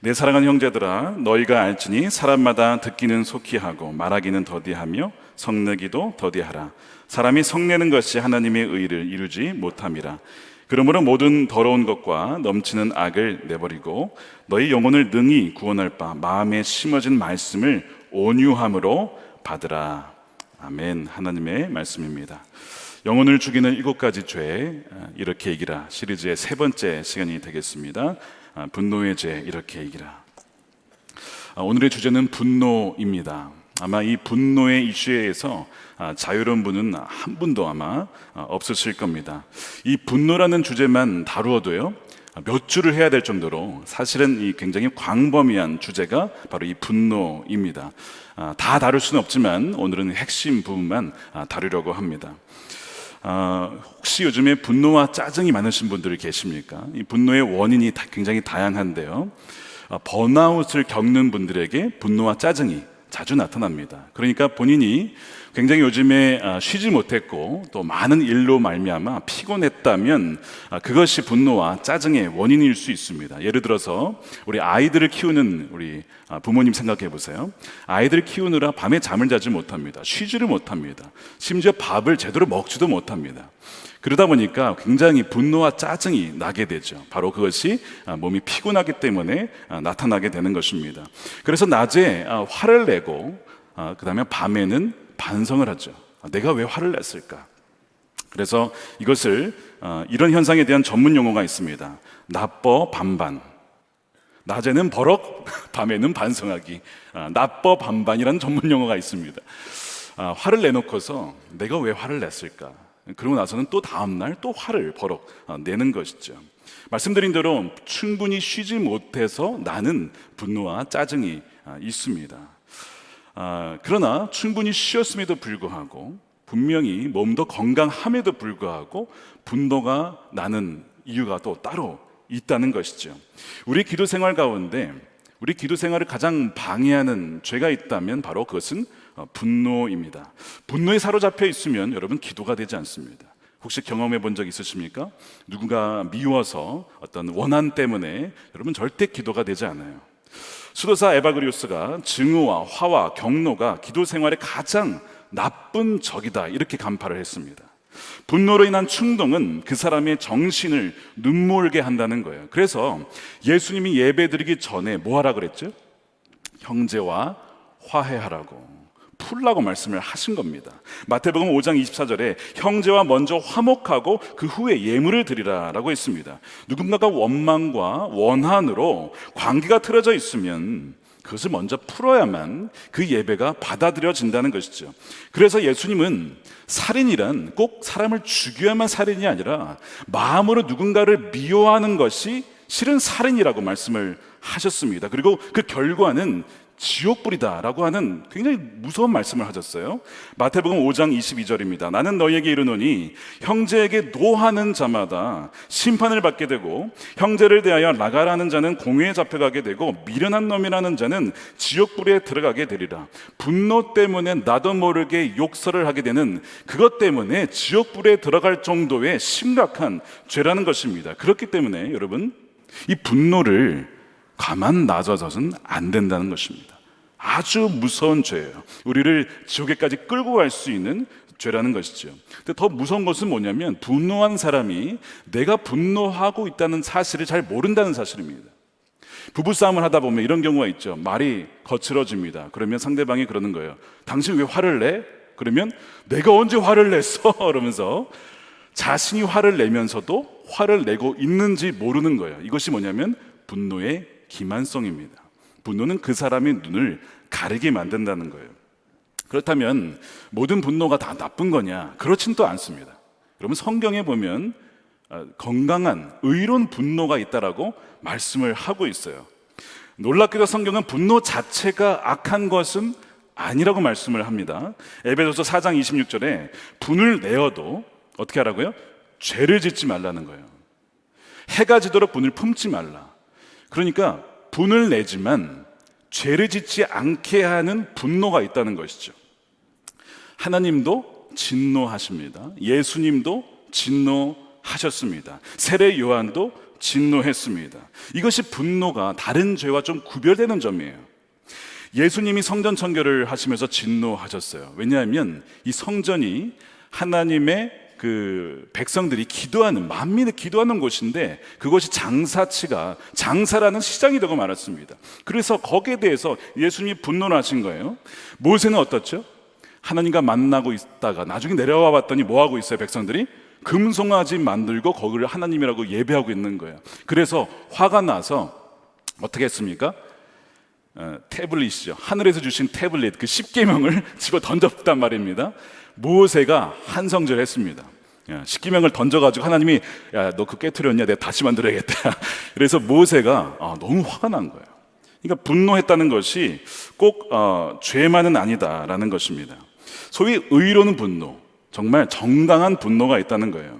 내 사랑하는 형제들아, 너희가 알지니 사람마다 듣기는 속히 하고 말하기는 더디하며 성내기도 더디하라. 사람이 성내는 것이 하나님의 의를 이루지 못함이라. 그러므로 모든 더러운 것과 넘치는 악을 내버리고 너희 영혼을 능히 구원할 바 마음에 심어진 말씀을 온유함으로 받으라. 아멘. 하나님의 말씀입니다. 영혼을 죽이는 7가지 죄, 이렇게 얘기라 시리즈의 3번째 시간이 되겠습니다. 분노의 죄, 이렇게 얘기라. 오늘의 주제는 분노입니다. 아마 이 분노의 이슈에서 자유로운 분은 한 분도 아마 없으실 겁니다. 이 분노라는 주제만 다루어도요 몇 주를 해야 될 정도로 사실은 이 굉장히 광범위한 주제가 바로 이 분노입니다. 다 다룰 수는 없지만 오늘은 핵심 부분만 다루려고 합니다. 혹시 요즘에 분노와 짜증이 많으신 분들이 계십니까? 이 분노의 원인이 굉장히 다양한데요. 번아웃을 겪는 분들에게 분노와 짜증이 자주 나타납니다. 그러니까 본인이 굉장히 요즘에 쉬지 못했고 또 많은 일로 말미암아 피곤했다면 그것이 분노와 짜증의 원인일 수 있습니다. 예를 들어서 우리 아이들을 키우는 우리 부모님 생각해 보세요. 아이들을 키우느라 밤에 잠을 자지 못합니다. 쉬지를 못합니다. 심지어 밥을 제대로 먹지도 못합니다. 그러다 보니까 굉장히 분노와 짜증이 나게 되죠. 바로 그것이 몸이 피곤하기 때문에 나타나게 되는 것입니다. 그래서 낮에 화를 내고 그 다음에 밤에는 반성을 하죠. 내가 왜 화를 냈을까? 그래서 이것을 이런 현상에 대한 전문 용어가 있습니다. 나뻐 반반. 낮에는 버럭, 밤에는 반성하기. 나뻐 반반이라는 전문 용어가 있습니다. 화를 내놓고서 내가 왜 화를 냈을까? 그러고 나서는 또 다음날 또 화를 버럭 내는 것이죠. 말씀드린 대로 충분히 쉬지 못해서 나는 분노와 짜증이 있습니다. 그러나 충분히 쉬었음에도 불구하고 분명히 몸도 건강함에도 불구하고 분노가 나는 이유가 또 따로 있다는 것이죠. 우리 기도 생활 가운데 우리 기도 생활을 가장 방해하는 죄가 있다면 바로 그것은 분노입니다. 분노에 사로잡혀 있으면 여러분 기도가 되지 않습니다. 혹시 경험해 본 적 있으십니까? 누군가 미워서 어떤 원한 때문에 여러분 절대 기도가 되지 않아요. 수도사 에바그리오스가 증오와 화와 경노가 기도 생활의 가장 나쁜 적이다, 이렇게 간파를 했습니다. 분노로 인한 충동은 그 사람의 정신을 눈물게 한다는 거예요. 그래서 예수님이 예배드리기 전에 뭐 하라 그랬죠? 형제와 화해하라고, 풀라고 말씀을 하신 겁니다. 마태복음 5장 24절에 형제와 먼저 화목하고 그 후에 예물을 드리라 라고 했습니다. 누군가가 원망과 원한으로 관계가 틀어져 있으면 그것을 먼저 풀어야만 그 예배가 받아들여진다는 것이죠. 그래서 예수님은 살인이란 꼭 사람을 죽여야만 살인이 아니라 마음으로 누군가를 미워하는 것이 실은 살인이라고 말씀을 하셨습니다. 그리고 그 결과는 지옥불이다라고 하는 굉장히 무서운 말씀을 하셨어요. 마태복음 5장 22절입니다. 나는 너희에게 이르노니 형제에게 노하는 자마다 심판을 받게 되고 형제를 대하여 나가라는 자는 공회에 잡혀가게 되고 미련한 놈이라는 자는 지옥불에 들어가게 되리라. 분노 때문에 나도 모르게 욕설을 하게 되는 그것 때문에 지옥불에 들어갈 정도의 심각한 죄라는 것입니다. 그렇기 때문에 여러분, 이 분노를 가만 놔둬서는 안 된다는 것입니다. 아주 무서운 죄예요. 우리를 지옥에까지 끌고 갈 수 있는 죄라는 것이죠. 근데 더 무서운 것은 뭐냐면 분노한 사람이 내가 분노하고 있다는 사실을 잘 모른다는 사실입니다. 부부싸움을 하다 보면 이런 경우가 있죠. 말이 거칠어집니다. 그러면 상대방이 그러는 거예요. 당신 왜 화를 내? 그러면 내가 언제 화를 냈어? 그러면서 자신이 화를 내면서도 화를 내고 있는지 모르는 거예요. 이것이 뭐냐면 분노의 기만성입니다. 분노는 그 사람의 눈을 가리게 만든다는 거예요. 그렇다면 모든 분노가 다 나쁜 거냐? 그렇진 또 않습니다. 여러분, 성경에 보면 건강한 의로운 분노가 있다라고 말씀을 하고 있어요. 놀랍게도 성경은 분노 자체가 악한 것은 아니라고 말씀을 합니다. 에베소서 4장 26절에 분을 내어도 어떻게 하라고요? 죄를 짓지 말라는 거예요. 해가 지도록 분을 품지 말라. 그러니까 분을 내지만 죄를 짓지 않게 하는 분노가 있다는 것이죠. 하나님도 진노하십니다. 예수님도 진노하셨습니다. 세례 요한도 진노했습니다. 이것이 분노가 다른 죄와 좀 구별되는 점이에요. 예수님이 성전 청결을 하시면서 진노하셨어요. 왜냐하면 이 성전이 하나님의 그 백성들이 기도하는, 만민이 기도하는 곳인데 그것이 장사라는 시장이 되고 말았습니다. 그래서 거기에 대해서 예수님이 분노를 하신 거예요. 모세는 어떻죠? 하나님과 만나고 있다가 나중에 내려와 봤더니 뭐 하고 있어요? 백성들이 금송아지 만들고 거기를 하나님이라고 예배하고 있는 거예요. 그래서 화가 나서 어떻게 했습니까? 태블릿이죠. 하늘에서 주신 태블릿, 그 십계명을 집어 던졌단 말입니다. 모세가 한성질 했습니다. 십계명을 던져가지고 하나님이, 야, 너 그 깨트렸냐? 내가 다시 만들어야겠다. 그래서 모세가 너무 화가 난 거예요. 그러니까 분노했다는 것이 꼭 죄만은 아니다라는 것입니다. 소위 의로운 분노, 정말 정당한 분노가 있다는 거예요.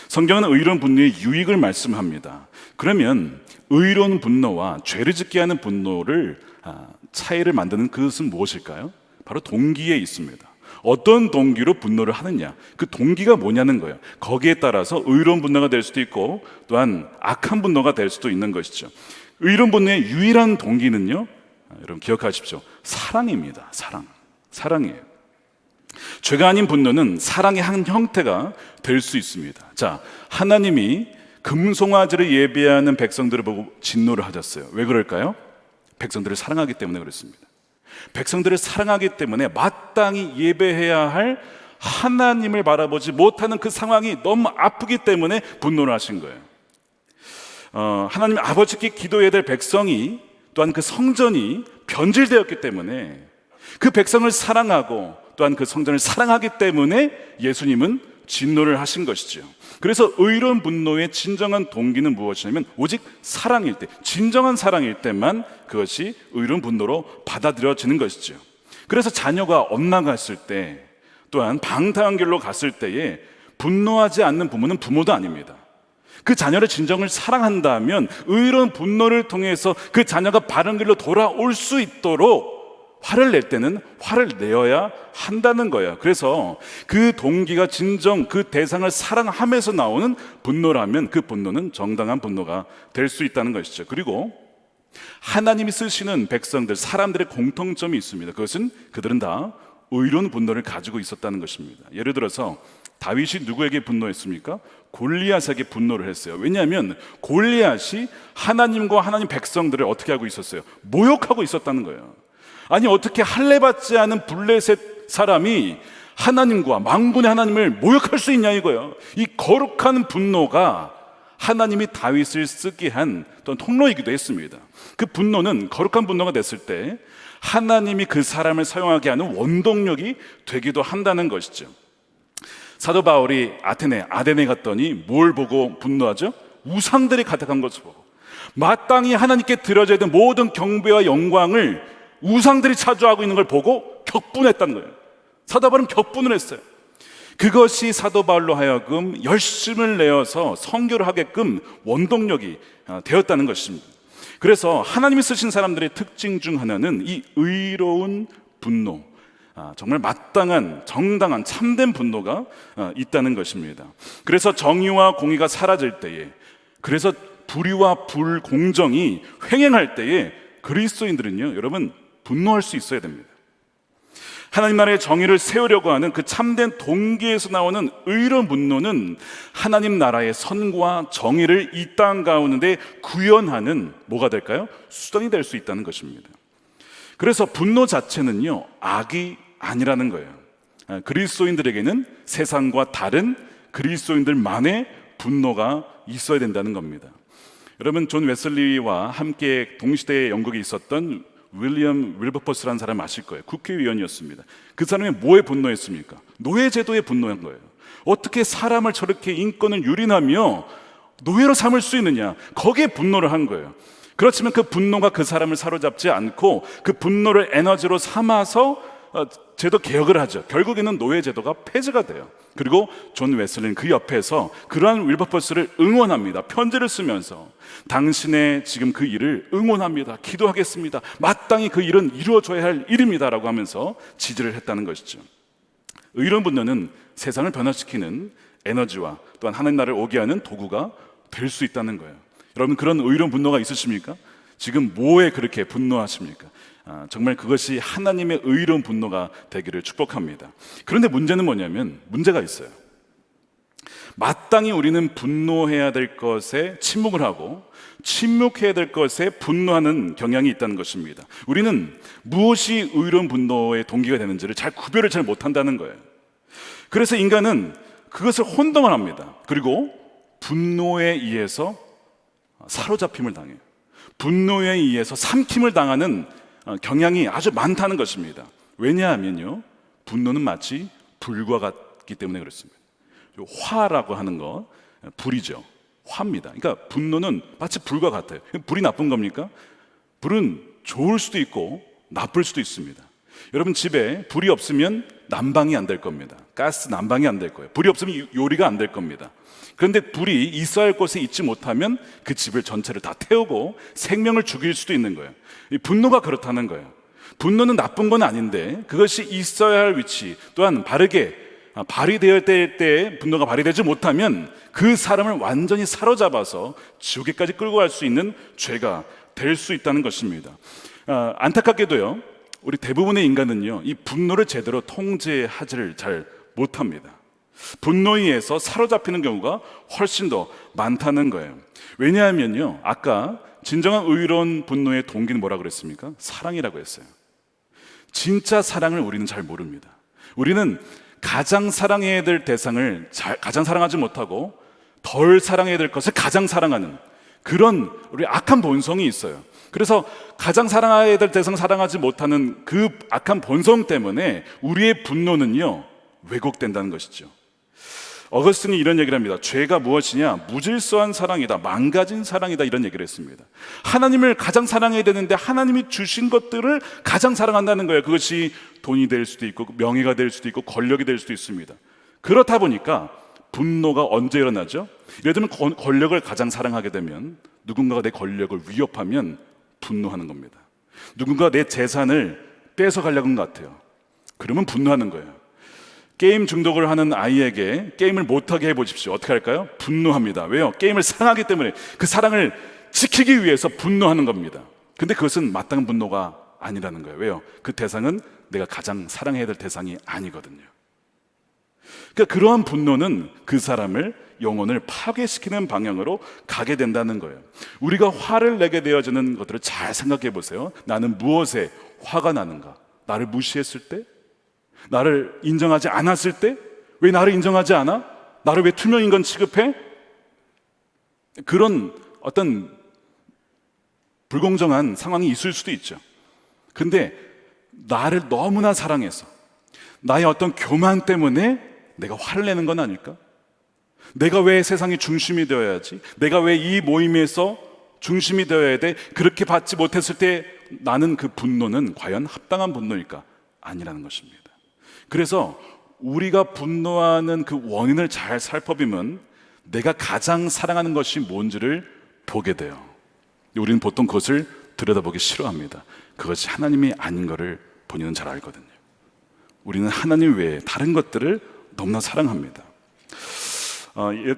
성경은 의로운 분노의 유익을 말씀합니다. 그러면 의로운 분노와 죄를 짓게 하는 분노를 차이를 만드는 그것은 무엇일까요? 바로 동기에 있습니다. 어떤 동기로 분노를 하느냐, 그 동기가 뭐냐는 거예요. 거기에 따라서 의로운 분노가 될 수도 있고 또한 악한 분노가 될 수도 있는 것이죠. 의로운 분노의 유일한 동기는요, 여러분 기억하십시오. 사랑입니다. 사랑이에요. 죄가 아닌 분노는 사랑의 한 형태가 될 수 있습니다. 자, 하나님이 금송아지를 예배하는 백성들을 보고 진노를 하셨어요. 왜 그럴까요? 백성들을 사랑하기 때문에 그렇습니다. 백성들을 사랑하기 때문에 마땅히 예배해야 할 하나님을 바라보지 못하는 그 상황이 너무 아프기 때문에 분노를 하신 거예요. 하나님 아버지께 기도해야 될 백성이, 또한 그 성전이 변질되었기 때문에 그 백성을 사랑하고 또한 그 성전을 사랑하기 때문에 예수님은 진노를 하신 것이죠. 그래서 의로운 분노의 진정한 동기는 무엇이냐면 오직 사랑일 때, 진정한 사랑일 때만 그것이 의로운 분노로 받아들여지는 것이죠. 그래서 자녀가 엇나갔을 때, 또한 방탕한 길로 갔을 때에 분노하지 않는 부모는 부모도 아닙니다. 그 자녀를 진정을 사랑한다면 의로운 분노를 통해서 그 자녀가 바른 길로 돌아올 수 있도록 화를 낼 때는 화를 내어야 한다는 거예요. 그래서 그 동기가 진정 그 대상을 사랑하면서 나오는 분노라면 그 분노는 정당한 분노가 될 수 있다는 것이죠. 그리고 하나님이 쓰시는 백성들, 사람들의 공통점이 있습니다. 그것은 그들은 다 의로운 분노를 가지고 있었다는 것입니다. 예를 들어서 다윗이 누구에게 분노했습니까? 골리앗에게 분노를 했어요. 왜냐하면 골리앗이 하나님과 하나님 백성들을 어떻게 하고 있었어요? 모욕하고 있었다는 거예요. 아니, 어떻게 할례받지 않은 블레셋 사람이 하나님과 만군의 하나님을 모욕할 수 있냐 이거예요. 이 거룩한 분노가 하나님이 다윗을 쓰게 한 어떤 통로이기도 했습니다. 그 분노는, 거룩한 분노가 됐을 때 하나님이 그 사람을 사용하게 하는 원동력이 되기도 한다는 것이죠. 사도 바울이 아데네 갔더니 뭘 보고 분노하죠? 우상들이 가득한 것을 보고, 마땅히 하나님께 드려져야 되는 모든 경배와 영광을 우상들이 차지하고 있는 걸 보고 격분했다는 거예요. 사도 바울은 격분을 했어요. 그것이 사도 바울로 하여금 열심을 내어서 선교를 하게끔 원동력이 되었다는 것입니다. 그래서 하나님이 쓰신 사람들의 특징 중 하나는 이 의로운 분노, 정말 마땅한, 정당한, 참된 분노가 있다는 것입니다. 그래서 정의와 공의가 사라질 때에, 그래서 불의와 불공정이 횡행할 때에 그리스도인들은요, 여러분, 분노할 수 있어야 됩니다. 하나님 나라의 정의를 세우려고 하는 그 참된 동기에서 나오는 의로운 분노는 하나님 나라의 선과 정의를 이 땅 가운데 구현하는 뭐가 될까요? 수단이 될 수 있다는 것입니다. 그래서 분노 자체는요, 악이 아니라는 거예요. 그리스도인들에게는 세상과 다른 그리스도인들만의 분노가 있어야 된다는 겁니다. 여러분, 존 웨슬리와 함께 동시대에 영국에 있었던 윌리엄 윌버포스라는 사람 아실 거예요. 국회의원이었습니다. 그 사람이 뭐에 분노했습니까? 노예제도에 분노한 거예요. 어떻게 사람을 저렇게 인권을 유린하며 노예로 삼을 수 있느냐, 거기에 분노를 한 거예요. 그렇지만 그 분노가 그 사람을 사로잡지 않고 그 분노를 에너지로 삼아서 제도 개혁을 하죠. 결국에는 노예제도가 폐지가 돼요. 그리고 존 웨슬리는 그 옆에서 그러한 윌버포스를 응원합니다. 편지를 쓰면서 당신의 지금 그 일을 응원합니다. 기도하겠습니다. 마땅히 그 일은 이루어져야 할 일입니다 라고 하면서 지지를 했다는 것이죠. 의로운 분노는 세상을 변화시키는 에너지와 또한 하나님 나라를 오게 하는 도구가 될 수 있다는 거예요. 여러분 그런 의로운 분노가 있으십니까? 지금 뭐에 그렇게 분노하십니까? 정말 그것이 하나님의 의로운 분노가 되기를 축복합니다. 그런데 문제는 뭐냐면 문제가 있어요. 마땅히 우리는 분노해야 될 것에 침묵을 하고 침묵해야 될 것에 분노하는 경향이 있다는 것입니다. 우리는 무엇이 의로운 분노의 동기가 되는지를 잘 구별을 잘 못한다는 거예요. 그래서 인간은 그것을 혼동을 합니다. 그리고 분노에 의해서 사로잡힘을 당해요. 분노에 의해서 삼킴을 당하는 경향이 아주 많다는 것입니다. 왜냐하면요, 분노는 마치 불과 같기 때문에 그렇습니다. 화라고 하는 거, 불이죠. 화입니다. 그러니까 분노는 마치 불과 같아요. 불이 나쁜 겁니까? 불은 좋을 수도 있고 나쁠 수도 있습니다. 여러분 집에 불이 없으면 난방이 안 될 겁니다. 가스 난방이 안 될 거예요. 불이 없으면 요리가 안 될 겁니다. 그런데 불이 있어야 할 곳에 있지 못하면 그 집을 전체를 다 태우고 생명을 죽일 수도 있는 거예요. 이 분노가 그렇다는 거예요. 분노는 나쁜 건 아닌데 그것이 있어야 할 위치 또한 바르게 발휘되어야 될 때 분노가 발휘되지 못하면 그 사람을 완전히 사로잡아서 지옥에까지 끌고 갈 수 있는 죄가 될 수 있다는 것입니다. 안타깝게도요, 우리 대부분의 인간은요, 이 분노를 제대로 통제하지를 잘 못합니다. 분노에 의해서 사로잡히는 경우가 훨씬 더 많다는 거예요. 왜냐하면요, 아까 진정한 의로운 분노의 동기는 뭐라고 그랬습니까? 사랑이라고 했어요. 진짜 사랑을 우리는 잘 모릅니다. 우리는 가장 사랑해야 될 대상을 가장 사랑하지 못하고 덜 사랑해야 될 것을 가장 사랑하는 그런 우리 악한 본성이 있어요. 그래서 가장 사랑해야 될 대상을 사랑하지 못하는 그 악한 본성 때문에 우리의 분노는요, 왜곡된다는 것이죠. 어거스틴이 이런 얘기를 합니다. 죄가 무엇이냐? 무질서한 사랑이다, 망가진 사랑이다, 이런 얘기를 했습니다. 하나님을 가장 사랑해야 되는데 하나님이 주신 것들을 가장 사랑한다는 거예요. 그것이 돈이 될 수도 있고 명예가 될 수도 있고 권력이 될 수도 있습니다. 그렇다 보니까 분노가 언제 일어나죠? 예를 들면 권력을 가장 사랑하게 되면 누군가가 내 권력을 위협하면 분노하는 겁니다. 누군가 내 재산을 뺏어가려는 것 같아요. 그러면 분노하는 거예요. 게임 중독을 하는 아이에게 게임을 못하게 해보십시오. 어떻게 할까요? 분노합니다. 왜요? 게임을 사랑하기 때문에 그 사랑을 지키기 위해서 분노하는 겁니다. 근데 그것은 마땅한 분노가 아니라는 거예요. 왜요? 그 대상은 내가 가장 사랑해야 될 대상이 아니거든요. 그러니까 그러한 분노는 그 사람을 영혼을 파괴시키는 방향으로 가게 된다는 거예요. 우리가 화를 내게 되어지는 것들을 잘 생각해 보세요. 나는 무엇에 화가 나는가? 나를 무시했을 때? 나를 인정하지 않았을 때? 왜 나를 인정하지 않아? 나를 왜 투명인간 취급해? 그런 어떤 불공정한 상황이 있을 수도 있죠. 근데 나를 너무나 사랑해서 나의 어떤 교만 때문에 내가 화를 내는 건 아닐까? 내가 왜 세상의 중심이 되어야지? 내가 왜 이 모임에서 중심이 되어야 돼? 그렇게 받지 못했을 때 나는 그 분노는 과연 합당한 분노일까? 아니라는 것입니다. 그래서 우리가 분노하는 그 원인을 잘 살펴보면 내가 가장 사랑하는 것이 뭔지를 보게 돼요. 우리는 보통 그것을 들여다보기 싫어합니다. 그것이 하나님이 아닌 것을 본인은 잘 알거든요. 우리는 하나님 외에 다른 것들을 너무나 사랑합니다.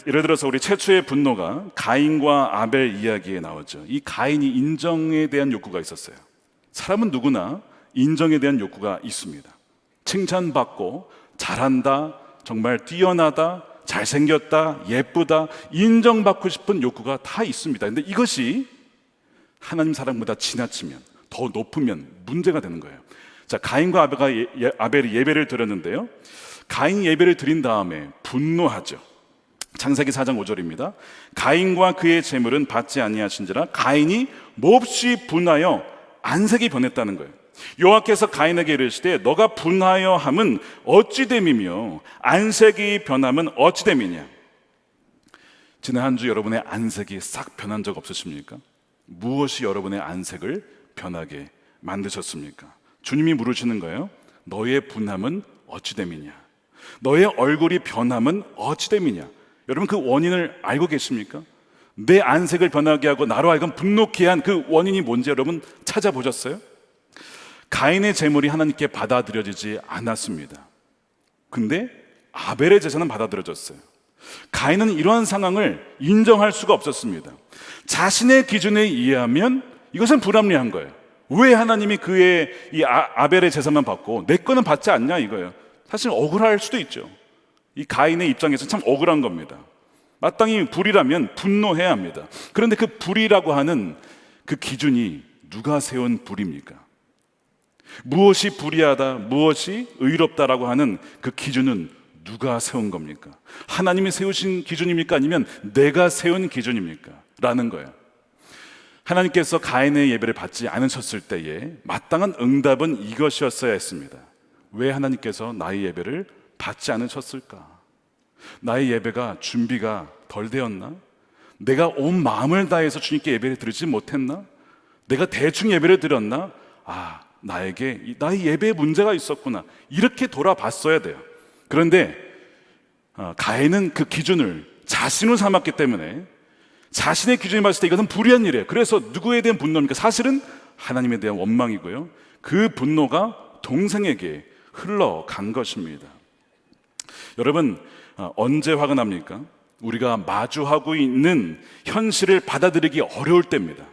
예를 들어서 우리 최초의 분노가 가인과 아벨 이야기에 나오죠. 이 가인이 인정에 대한 욕구가 있었어요. 사람은 누구나 인정에 대한 욕구가 있습니다. 칭찬받고 잘한다, 정말 뛰어나다, 잘생겼다, 예쁘다, 인정받고 싶은 욕구가 다 있습니다. 근데 이것이 하나님 사랑보다 지나치면, 더 높으면 문제가 되는 거예요. 자, 가인과 아벨이 예배를 드렸는데요, 가인이 예배를 드린 다음에 분노하죠. 창세기 4장 5절입니다. 가인과 그의 재물은 받지 아니하신지라 가인이 몹시 분하여 안색이 변했다는 거예요. 여호와께서 가인에게 이르시되 너가 분하여 함은 어찌 됨이며 안색이 변함은 어찌 됨이냐. 지난 한 주 여러분의 안색이 싹 변한 적 없으십니까? 무엇이 여러분의 안색을 변하게 만드셨습니까? 주님이 물으시는 거예요. 너의 분함은 어찌 됨이냐? 너의 얼굴이 변함은 어찌 됨이냐? 여러분 그 원인을 알고 계십니까? 내 안색을 변하게 하고 나로 하여금 분노케 한 그 원인이 뭔지 여러분 찾아보셨어요? 가인의 제물이 하나님께 받아들여지지 않았습니다. 근데 아벨의 제사는 받아들여졌어요. 가인은 이러한 상황을 인정할 수가 없었습니다. 자신의 기준에 의하면 이것은 불합리한 거예요. 왜 하나님이 그의 이 아벨의 제사만 받고 내 거는 받지 않냐 이거예요. 사실 억울할 수도 있죠. 이 가인의 입장에서 참 억울한 겁니다. 마땅히 불이라면 분노해야 합니다. 그런데 그 불이라고 하는 그 기준이 누가 세운 불입니까? 무엇이 불의하다, 무엇이 의롭다라고 하는 그 기준은 누가 세운 겁니까? 하나님이 세우신 기준입니까? 아니면 내가 세운 기준입니까? 라는 거예요. 하나님께서 가인의 예배를 받지 않으셨을 때에 마땅한 응답은 이것이었어야 했습니다. 왜 하나님께서 나의 예배를 받지 않으셨을까? 나의 예배가 준비가 덜 되었나? 내가 온 마음을 다해서 주님께 예배를 드리지 못했나? 내가 대충 예배를 드렸나? 나에게 나의 예배에 문제가 있었구나. 이렇게 돌아봤어야 돼요. 그런데 가인은 그 기준을 자신으로 삼았기 때문에 자신의 기준에 봤을 때 이것은 불의한 일이에요. 그래서 누구에 대한 분노입니까? 사실은 하나님에 대한 원망이고요. 그 분노가 동생에게 흘러간 것입니다. 여러분, 언제 화가 납니까? 우리가 마주하고 있는 현실을 받아들이기 어려울 때입니다.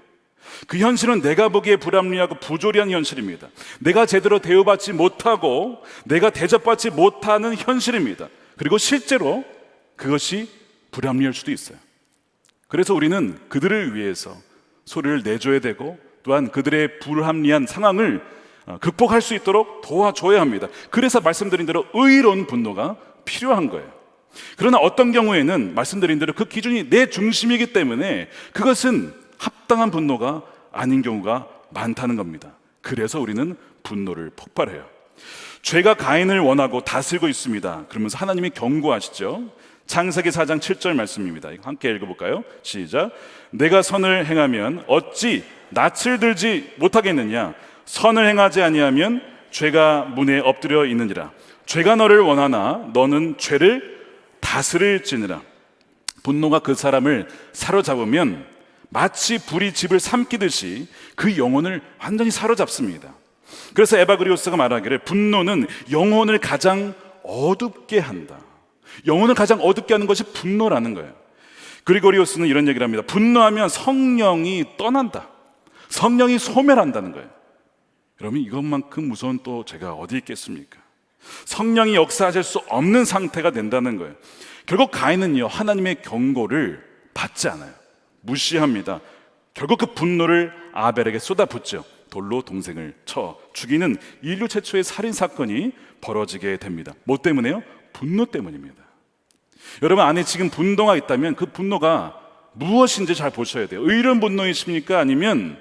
그 현실은 내가 보기에 불합리하고 부조리한 현실입니다. 내가 제대로 대우받지 못하고 내가 대접받지 못하는 현실입니다. 그리고 실제로 그것이 불합리할 수도 있어요. 그래서 우리는 그들을 위해서 소리를 내줘야 되고 또한 그들의 불합리한 상황을 극복할 수 있도록 도와줘야 합니다. 그래서 말씀드린 대로 의로운 분노가 필요한 거예요. 그러나 어떤 경우에는 말씀드린 대로 그 기준이 내 중심이기 때문에 그것은 합당한 분노가 아닌 경우가 많다는 겁니다. 그래서 우리는 분노를 폭발해요. 죄가 가인을 원하고 다스리고 있습니다. 그러면서 하나님이 경고하시죠. 창세기 4장 7절 말씀입니다. 이거 함께 읽어볼까요? 시작. 내가 선을 행하면 어찌 낯을 들지 못하겠느냐? 선을 행하지 아니하면 죄가 문에 엎드려 있느니라. 죄가 너를 원하나 너는 죄를 다스릴지니라. 분노가 그 사람을 사로잡으면 마치 불이 집을 삼키듯이 그 영혼을 완전히 사로잡습니다. 그래서 에바그리오스가 말하기를 분노는 영혼을 가장 어둡게 한다. 영혼을 가장 어둡게 하는 것이 분노라는 거예요. 그리고리오스는 이런 얘기를 합니다. 분노하면 성령이 떠난다. 성령이 소멸한다는 거예요. 여러분, 이것만큼 무서운 또 죄가 어디 있겠습니까? 성령이 역사하실 수 없는 상태가 된다는 거예요. 결국 가인은요, 하나님의 경고를 받지 않아요. 무시합니다. 결국 그 분노를 아벨에게 쏟아붓죠. 돌로 동생을 쳐 죽이는 인류 최초의 살인 사건이 벌어지게 됩니다. 뭐 때문에요? 분노 때문입니다. 여러분 안에 지금 분노가 있다면 그 분노가 무엇인지 잘 보셔야 돼요. 의로운 분노이십니까? 아니면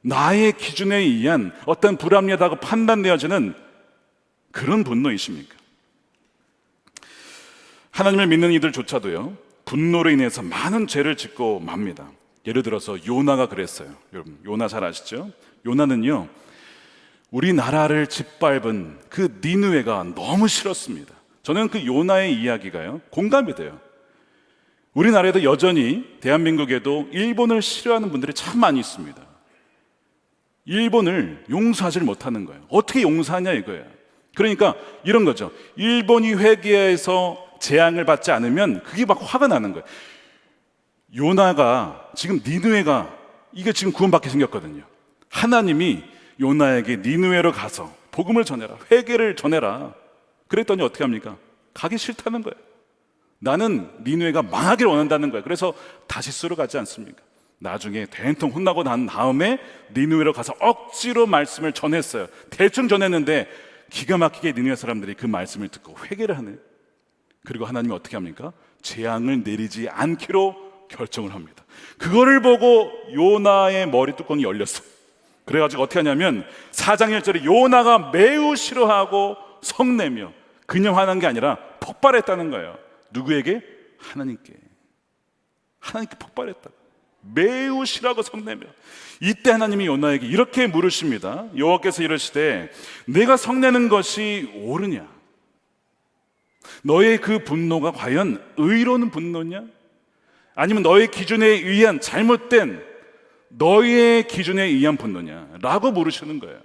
나의 기준에 의한 어떤 불합리하다고 판단되어지는 그런 분노이십니까? 하나님을 믿는 이들조차도요, 분노로 인해서 많은 죄를 짓고 맙니다. 예를 들어서 요나가 그랬어요. 여러분 요나 잘 아시죠? 요나는요, 우리나라를 짓밟은 그 니느웨가 너무 싫었습니다. 저는 그 요나의 이야기가요, 공감이 돼요. 우리나라에도 여전히 대한민국에도 일본을 싫어하는 분들이 참 많이 있습니다. 일본을 용서하지 못하는 거예요. 어떻게 용서하냐 이거예요. 그러니까 이런 거죠. 일본이 회개해서 재앙을 받지 않으면 그게 막 화가 나는 거예요. 요나가 지금 니느웨가 이게 지금 구원받게 생겼거든요. 하나님이 요나에게 니느웨로 가서 복음을 전해라, 회개를 전해라. 그랬더니 어떻게 합니까? 가기 싫다는 거예요. 나는 니느웨가 망하기를 원한다는 거예요. 그래서 다시스로 가지 않습니까? 나중에 대통령 혼나고 난 다음에 니느웨로 가서 억지로 말씀을 전했어요. 대충 전했는데 기가 막히게 니느웨 사람들이 그 말씀을 듣고 회개를 하네요. 그리고 하나님이 어떻게 합니까? 재앙을 내리지 않기로 결정을 합니다. 그거를 보고 요나의 머리 뚜껑이 열렸어요. 그래가지고 어떻게 하냐면 4장 1절에 요나가 매우 싫어하고 성내며, 그냥 화난 게 아니라 폭발했다는 거예요. 누구에게? 하나님께. 하나님께 폭발했다. 매우 싫어하고 성내며. 이때 하나님이 요나에게 이렇게 물으십니다. 여호와께서 이러시되 내가 성내는 것이 옳으냐? 너의 그 분노가 과연 의로운 분노냐? 아니면 너의 기준에 의한 잘못된 너의 기준에 의한 분노냐? 라고 물으시는 거예요.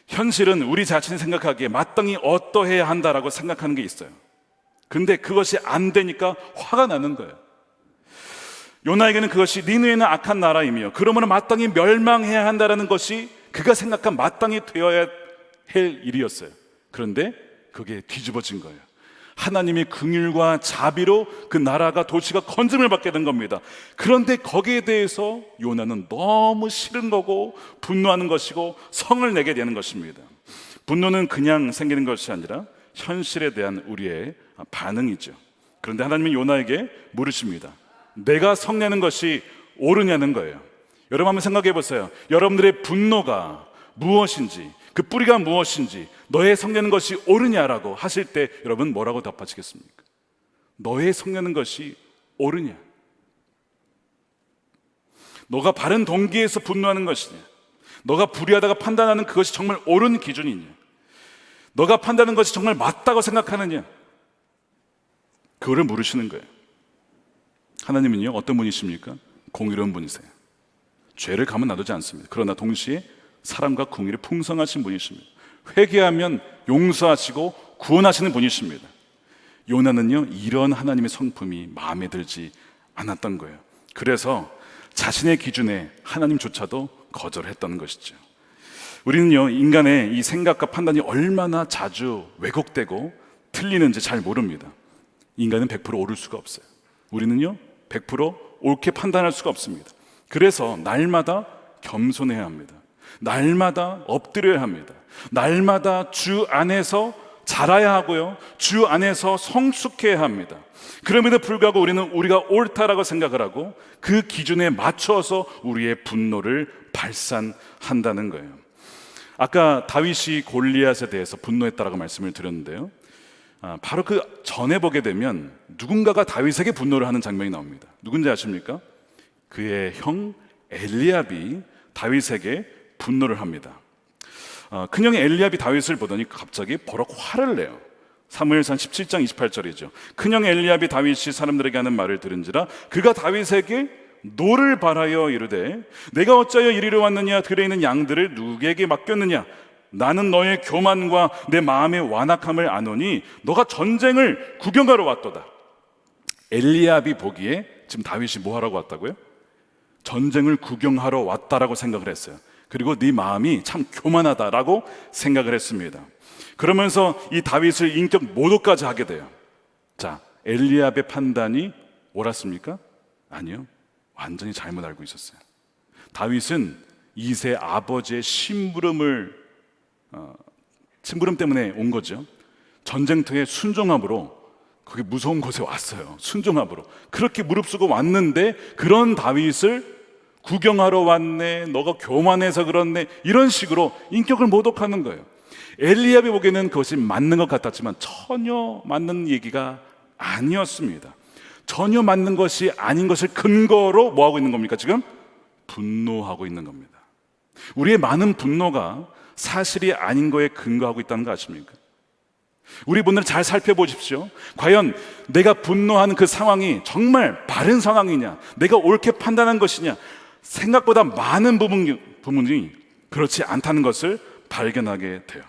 현실은 우리 자신이 생각하기에 마땅히 어떠해야 한다라고 생각하는 게 있어요. 근데 그것이 안 되니까 화가 나는 거예요. 요나에게는 그것이 니느웨는 악한 나라이며 그러므로 마땅히 멸망해야 한다는 것이 그가 생각한 마땅히 되어야 할 일이었어요. 그런데 그게 뒤집어진 거예요. 하나님의 긍휼과 자비로 그 나라가, 도시가 건짐을 받게 된 겁니다. 그런데 거기에 대해서 요나는 너무 싫은 거고 분노하는 것이고 성을 내게 되는 것입니다. 분노는 그냥 생기는 것이 아니라 현실에 대한 우리의 반응이죠. 그런데 하나님은 요나에게 물으십니다. 내가 성내는 것이 옳으냐는 거예요. 여러분 한번 생각해 보세요. 여러분들의 분노가 무엇인지, 그 뿌리가 무엇인지, 너의 성내는 것이 옳으냐라고 하실 때 여러분 뭐라고 답하시겠습니까? 너의 성내는 것이 옳으냐? 너가 바른 동기에서 분노하는 것이냐? 너가 불의하다가 판단하는 그것이 정말 옳은 기준이냐? 너가 판단하는 것이 정말 맞다고 생각하느냐? 그거를 물으시는 거예요. 하나님은요, 어떤 분이십니까? 공의로운 분이세요. 죄를 가만 놔두지 않습니다. 그러나 동시에 사랑과 공의를 풍성하신 분이십니다. 회개하면 용서하시고 구원하시는 분이십니다. 요나는요, 이런 하나님의 성품이 마음에 들지 않았던 거예요. 그래서 자신의 기준에 하나님조차도 거절했던 것이죠. 우리는요, 인간의 이 생각과 판단이 얼마나 자주 왜곡되고 틀리는지 잘 모릅니다. 인간은 100% 옳을 수가 없어요. 우리는요, 100% 옳게 판단할 수가 없습니다. 그래서 날마다 겸손해야 합니다. 날마다 엎드려야 합니다. 날마다 주 안에서 자라야 하고요, 주 안에서 성숙해야 합니다. 그럼에도 불구하고 우리는 우리가 옳다라고 생각을 하고 그 기준에 맞춰서 우리의 분노를 발산한다는 거예요. 아까 다윗이 골리앗에 대해서 분노했다라고 말씀을 드렸는데요, 바로 그 전에 보게 되면 누군가가 다윗에게 분노를 하는 장면이 나옵니다. 누군지 아십니까? 그의 형 엘리압이 다윗에게 분노를 합니다. 큰형이 엘리압이 다윗을 보더니 갑자기 버럭 화를 내요. 사무엘상 17장 28절이죠. 큰형 엘리압이 다윗이 사람들에게 하는 말을 들은지라 그가 다윗에게 노를 바라여 이르되 내가 어찌하여 이리로 왔느냐? 들에 있는 양들을 누구에게 맡겼느냐? 나는 너의 교만과 내 마음의 완악함을 아노니 너가 전쟁을 구경하러 왔도다. 엘리압이 보기에 지금 다윗이 뭐 하라고 왔다고요? 전쟁을 구경하러 왔다라고 생각을 했어요. 그리고 네 마음이 참 교만하다라고 생각을 했습니다. 그러면서 이 다윗을 인격 모독까지 하게 돼요. 자, 엘리압의 판단이 옳았습니까? 아니요, 완전히 잘못 알고 있었어요. 다윗은 이세 아버지의 심부름 때문에 온 거죠. 전쟁터에 순종함으로 그게 무서운 곳에 왔어요. 순종함으로 그렇게 무릅쓰고 왔는데 그런 다윗을 구경하러 왔네, 너가 교만해서 그렇네, 이런 식으로 인격을 모독하는 거예요. 엘리압이 보기에는 그것이 맞는 것 같았지만 전혀 맞는 얘기가 아니었습니다. 전혀 맞는 것이 아닌 것을 근거로 뭐 하고 있는 겁니까? 지금 분노하고 있는 겁니다. 우리의 많은 분노가 사실이 아닌 거에 근거하고 있다는 거 아십니까? 우리 분들 잘 살펴보십시오. 과연 내가 분노하는 그 상황이 정말 바른 상황이냐, 내가 옳게 판단한 것이냐, 생각보다 많은 부분이 그렇지 않다는 것을 발견하게 돼요.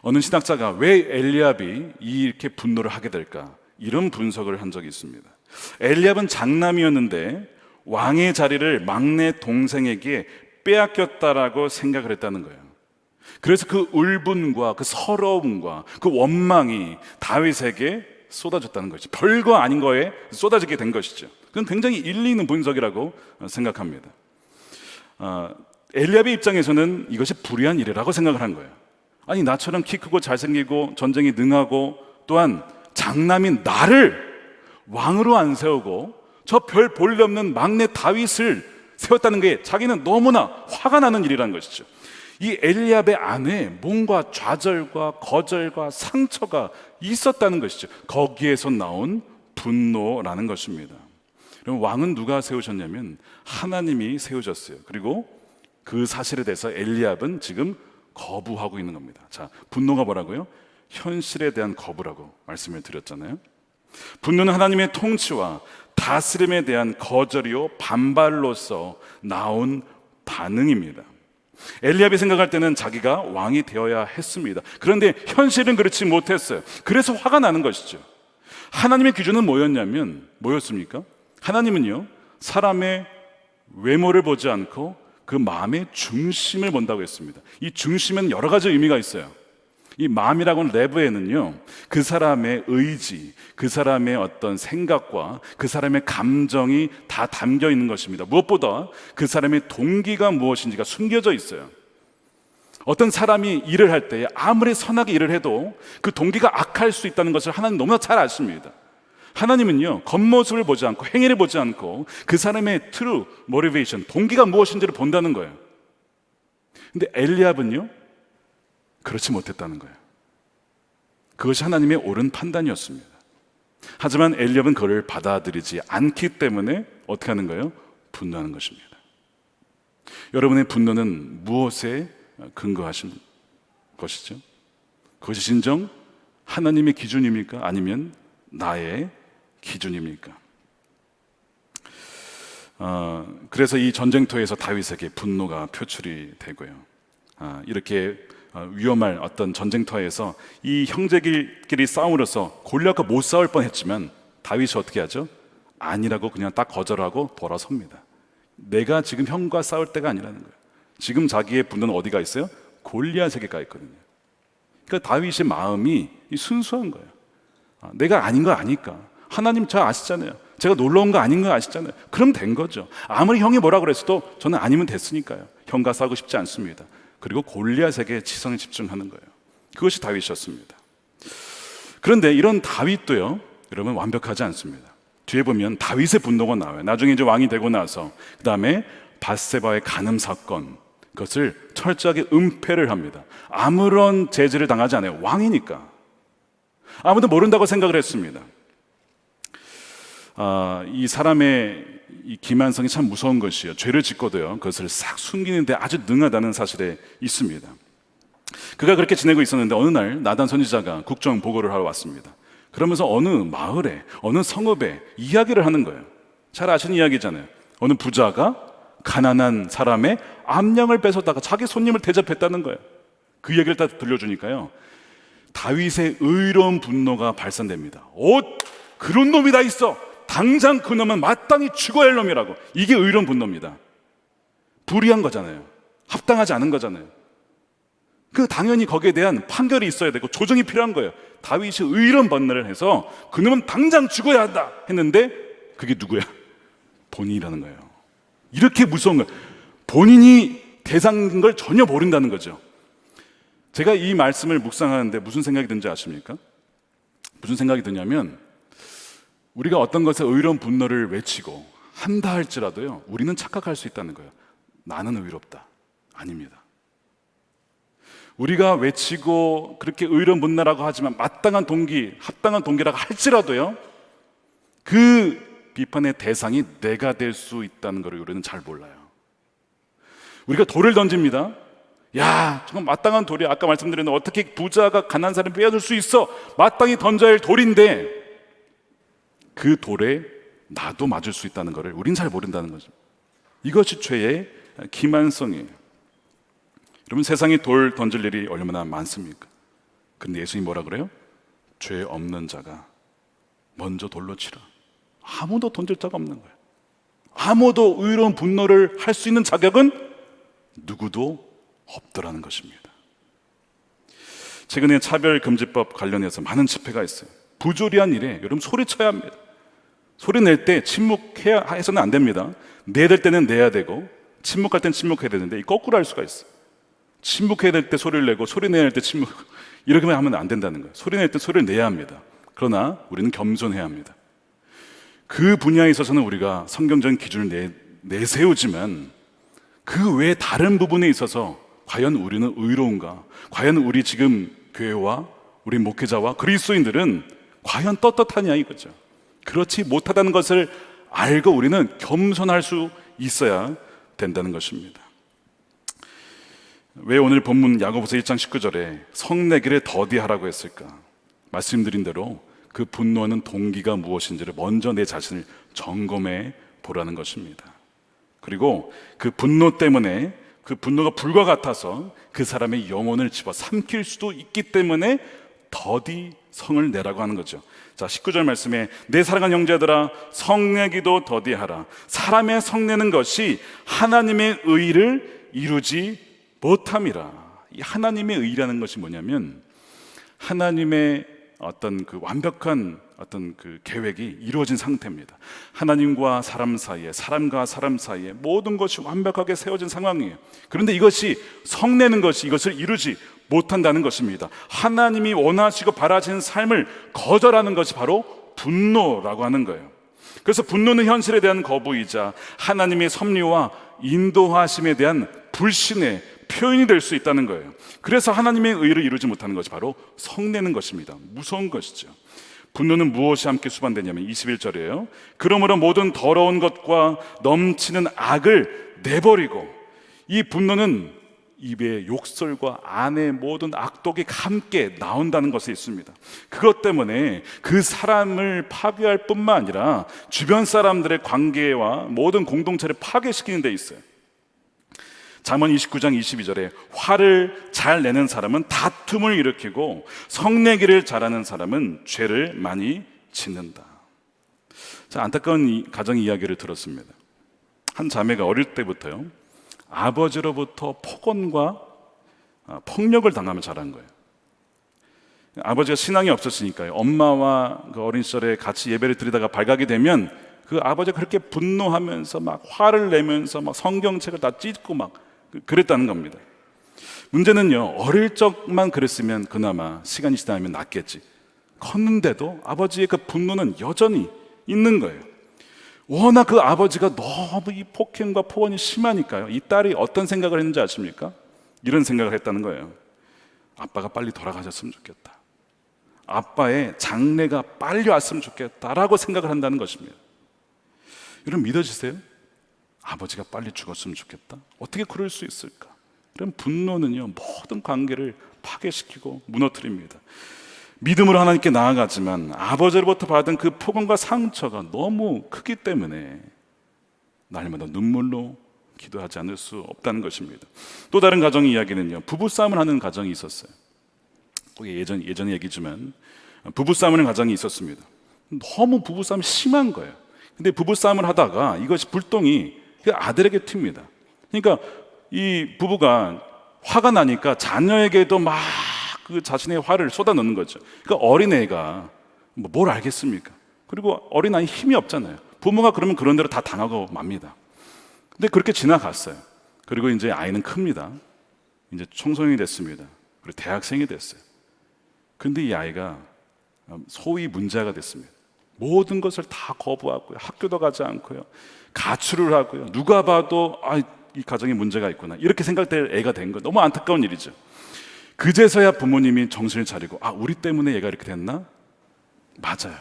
어느 신학자가 왜 엘리압이 이렇게 분노를 하게 될까, 이런 분석을 한 적이 있습니다. 엘리압은 장남이었는데 왕의 자리를 막내 동생에게 빼앗겼다라고 생각을 했다는 거예요. 그래서 그 울분과 그 서러움과 그 원망이 다윗에게 쏟아졌다는 것이죠. 별거 아닌 거에 쏟아지게 된 것이죠. 그건 굉장히 일리 있는 분석이라고 생각합니다. 엘리압의 입장에서는 이것이 불의한 일이라고 생각을 한 거예요. 아니, 나처럼 키 크고 잘생기고 전쟁에 능하고 또한 장남인 나를 왕으로 안 세우고 저 별 볼 일 없는 막내 다윗을 세웠다는 게 자기는 너무나 화가 나는 일이라는 것이죠. 이 엘리압의 안에 뭔가 좌절과 거절과 상처가 있었다는 것이죠. 거기에서 나온 분노라는 것입니다. 그럼 왕은 누가 세우셨냐면 하나님이 세우셨어요. 그리고 그 사실에 대해서 엘리압은 지금 거부하고 있는 겁니다. 자, 분노가 뭐라고요? 현실에 대한 거부라고 말씀을 드렸잖아요. 분노는 하나님의 통치와 다스림에 대한 거절이요 반발로서 나온 반응입니다. 엘리압이 생각할 때는 자기가 왕이 되어야 했습니다. 그런데 현실은 그렇지 못했어요. 그래서 화가 나는 것이죠. 하나님의 기준은 뭐였습니까? 하나님은요, 사람의 외모를 보지 않고 그 마음의 중심을 본다고 했습니다. 이 중심에는 여러 가지 의미가 있어요. 이 마음이라고 하는 레브에는요, 그 사람의 의지, 그 사람의 어떤 생각과 그 사람의 감정이 다 담겨 있는 것입니다. 무엇보다 그 사람의 동기가 무엇인지가 숨겨져 있어요. 어떤 사람이 일을 할 때 아무리 선하게 일을 해도 그 동기가 악할 수 있다는 것을 하나님 너무나 잘 아십니다. 하나님은요, 겉모습을 보지 않고 행위를 보지 않고 그 사람의 true motivation, 동기가 무엇인지를 본다는 거예요. 근데 엘리압은요, 그렇지 못했다는 거예요. 그것이 하나님의 옳은 판단이었습니다. 하지만 엘리압은 그걸 받아들이지 않기 때문에 어떻게 하는 거예요? 분노하는 것입니다. 여러분의 분노는 무엇에 근거하신 것이죠? 그것이 진정 하나님의 기준입니까? 아니면 나의 기준입니까? 그래서 이 전쟁터에서 다윗에게 분노가 표출이 되고요. 이렇게 위험할 어떤 전쟁터에서 이 형제끼리 싸움으로써 골리앗과 못 싸울 뻔했지만 다윗이 어떻게 하죠? 아니라고 그냥 딱 거절하고 돌아섭니다. 내가 지금 형과 싸울 때가 아니라는 거예요. 지금 자기의 분노는 어디가 있어요? 골리앗에게 가 있거든요. 그러니까 다윗의 마음이 순수한 거예요. 내가 아닌 거 아니까. 하나님 잘 아시잖아요. 제가 놀러 온 거 아닌 거 아시잖아요. 그럼 된 거죠. 아무리 형이 뭐라 그랬어도 저는 아니면 됐으니까요. 형과 싸우고 싶지 않습니다. 그리고 골리앗에게 지성에 집중하는 거예요. 그것이 다윗이었습니다. 그런데 이런 다윗도요, 여러분 완벽하지 않습니다. 뒤에 보면 다윗의 분노가 나와요. 나중에 이제 왕이 되고 나서 그 다음에 밧세바의 간음 사건, 그것을 철저하게 은폐를 합니다. 아무런 제지를 당하지 않아요. 왕이니까. 아무도 모른다고 생각을 했습니다. 이 사람의 이 기만성이 참 무서운 것이요, 죄를 짓고도요 그것을 싹 숨기는데 아주 능하다는 사실에 있습니다. 그가 그렇게 지내고 있었는데 어느 날 나단 선지자가 국정 보고를 하러 왔습니다. 그러면서 어느 마을에, 어느 성읍에 이야기를 하는 거예요. 잘 아시는 이야기잖아요. 어느 부자가 가난한 사람의 암양을 뺏어다가 자기 손님을 대접했다는 거예요. 그 얘기를 다 들려주니까요, 다윗의 의로운 분노가 발산됩니다. 그런 놈이 다 있어. 당장 그 놈은 마땅히 죽어야 할 놈이라고. 이게 의로운 분노입니다. 불의한 거잖아요. 합당하지 않은 거잖아요. 당연히 거기에 대한 판결이 있어야 되고 조정이 필요한 거예요. 다윗이 의로운 분노를 해서 그 놈은 당장 죽어야 한다 했는데 그게 누구야? 본인이라는 거예요. 이렇게 무서운 거예요. 본인이 대상인 걸 전혀 모른다는 거죠. 제가 이 말씀을 묵상하는데 무슨 생각이 드는지 아십니까? 무슨 생각이 드냐면, 우리가 어떤 것에 의로운 분노를 외치고 한다 할지라도요, 우리는 착각할 수 있다는 거예요. 나는 의롭다. 아닙니다. 우리가 외치고 그렇게 의로운 분노라고 하지만 마땅한 동기, 합당한 동기라고 할지라도요, 그 비판의 대상이 내가 될 수 있다는 것을 우리는 잘 몰라요. 우리가 돌을 던집니다. 야, 저건 마땅한 돌이야. 아까 말씀드렸는데 어떻게 부자가 가난한 사람을 빼앗을 수 있어? 마땅히 던져야 할 돌인데 그 돌에 나도 맞을 수 있다는 것을 우린 잘 모른다는 거죠. 이것이 죄의 기만성이에요. 여러분, 세상에 돌 던질 일이 얼마나 많습니까? 그런데 예수님이 뭐라 그래요? 죄 없는 자가 먼저 돌로 치라. 아무도 던질 자가 없는 거예요. 아무도 의로운 분노를 할 수 있는 자격은 누구도 없더라는 것입니다. 최근에 차별금지법 관련해서 많은 집회가 있어요. 부조리한 일에 여러분 소리쳐야 합니다. 소리 낼 때 침묵해야 해서는 안 됩니다. 내야 될 때는 내야 되고 침묵할 때는 침묵해야 되는데 이 거꾸로 할 수가 있어요. 침묵해야 될 때 소리를 내고 소리 내야 할 때 침묵, 이렇게 하면 안 된다는 거예요. 소리 낼 때 소리를 내야 합니다. 그러나 우리는 겸손해야 합니다. 그 분야에 있어서는 우리가 성경적인 기준을 내세우지만 그 외에 다른 부분에 있어서 과연 우리는 의로운가? 과연 우리 지금 교회와 우리 목회자와 그리스도인들은 과연 떳떳하냐 이거죠. 그렇지 못하다는 것을 알고 우리는 겸손할 수 있어야 된다는 것입니다. 왜 오늘 본문 야고보서 1장 19절에 성내기를 더디하라고 했을까? 말씀드린 대로 그 분노하는 동기가 무엇인지를 먼저 내 자신을 점검해 보라는 것입니다. 그리고 그 분노 때문에, 그 분노가 불과 같아서 그 사람의 영혼을 집어 삼킬 수도 있기 때문에 더디 성을 내라고 하는 거죠. 자, 19절 말씀에 내 사랑하는 형제들아 성내기도 더디하라. 사람의 성내는 것이 하나님의 의를 이루지 못함이라. 이 하나님의 의라는 것이 뭐냐면 하나님의 어떤 그 완벽한 어떤 그 계획이 이루어진 상태입니다. 하나님과 사람 사이에, 사람과 사람 사이에 모든 것이 완벽하게 세워진 상황이에요. 그런데 이것이 성내는 것이 이것을 이루지 못한다는 것입니다. 하나님이 원하시고 바라시는 삶을 거절하는 것이 바로 분노라고 하는 거예요. 그래서 분노는 현실에 대한 거부이자 하나님의 섭리와 인도하심에 대한 불신의 표현이 될 수 있다는 거예요. 그래서 하나님의 의를 이루지 못하는 것이 바로 성내는 것입니다. 무서운 것이죠. 분노는 무엇이 함께 수반되냐면 21절이에요. 그러므로 모든 더러운 것과 넘치는 악을 내버리고, 이 분노는 입의 욕설과 안의 모든 악독이 함께 나온다는 것에 있습니다. 그것 때문에 그 사람을 파괴할 뿐만 아니라 주변 사람들의 관계와 모든 공동체를 파괴시키는 데 있어요. 잠언 29장 22절에 화를 잘 내는 사람은 다툼을 일으키고 성내기를 잘하는 사람은 죄를 많이 짓는다. 자, 안타까운 가정 이야기를 들었습니다. 한 자매가 어릴 때부터요, 아버지로부터 폭언과 폭력을 당하며 자란 거예요. 아버지가 신앙이 없었으니까요, 엄마와 그 어린 시절에 같이 예배를 드리다가 발각이 되면 그 아버지가 그렇게 분노하면서 막 화를 내면서 막 성경책을 다 찢고 막 그랬다는 겁니다. 문제는요, 어릴 적만 그랬으면 그나마 시간이 지나면 낫겠지. 컸는데도 아버지의 그 분노는 여전히 있는 거예요. 워낙 그 아버지가 너무 이 폭행과 폭언이 심하니까요, 이 딸이 어떤 생각을 했는지 아십니까? 이런 생각을 했다는 거예요. 아빠가 빨리 돌아가셨으면 좋겠다. 아빠의 장래가 빨리 왔으면 좋겠다라고 생각을 한다는 것입니다. 여러분, 믿어지세요? 아버지가 빨리 죽었으면 좋겠다. 어떻게 그럴 수 있을까? 그럼 분노는요, 모든 관계를 파괴시키고 무너뜨립니다. 믿음으로 하나님께 나아가지만 아버지로부터 받은 그 폭언과 상처가 너무 크기 때문에 날마다 눈물로 기도하지 않을 수 없다는 것입니다. 또 다른 가정 이야기는요, 부부싸움을 하는 가정이 있었어요. 그게 예전 얘기지만 부부싸움을 하는 가정이 있었습니다. 너무 부부싸움이 심한 거예요. 근데 부부싸움을 하다가 이것이 불똥이 그 아들에게 튑니다. 그러니까 이 부부가 화가 나니까 자녀에게도 막 그 자신의 화를 쏟아넣는 거죠. 그러니까 어린애가 뭘 알겠습니까? 그리고 어린아이 힘이 없잖아요. 부모가 그러면 그런 대로 다 당하고 맙니다. 근데 그렇게 지나갔어요. 그리고 이제 아이는 큽니다. 이제 청소년이 됐습니다. 그리고 대학생이 됐어요. 근데 이 아이가 소위 문제가 됐습니다. 모든 것을 다 거부하고요, 학교도 가지 않고요, 가출을 하고요, 누가 봐도 이 가정에 문제가 있구나 이렇게 생각될 애가 된 거예요. 너무 안타까운 일이죠. 그제서야 부모님이 정신을 차리고, 우리 때문에 얘가 이렇게 됐나? 맞아요.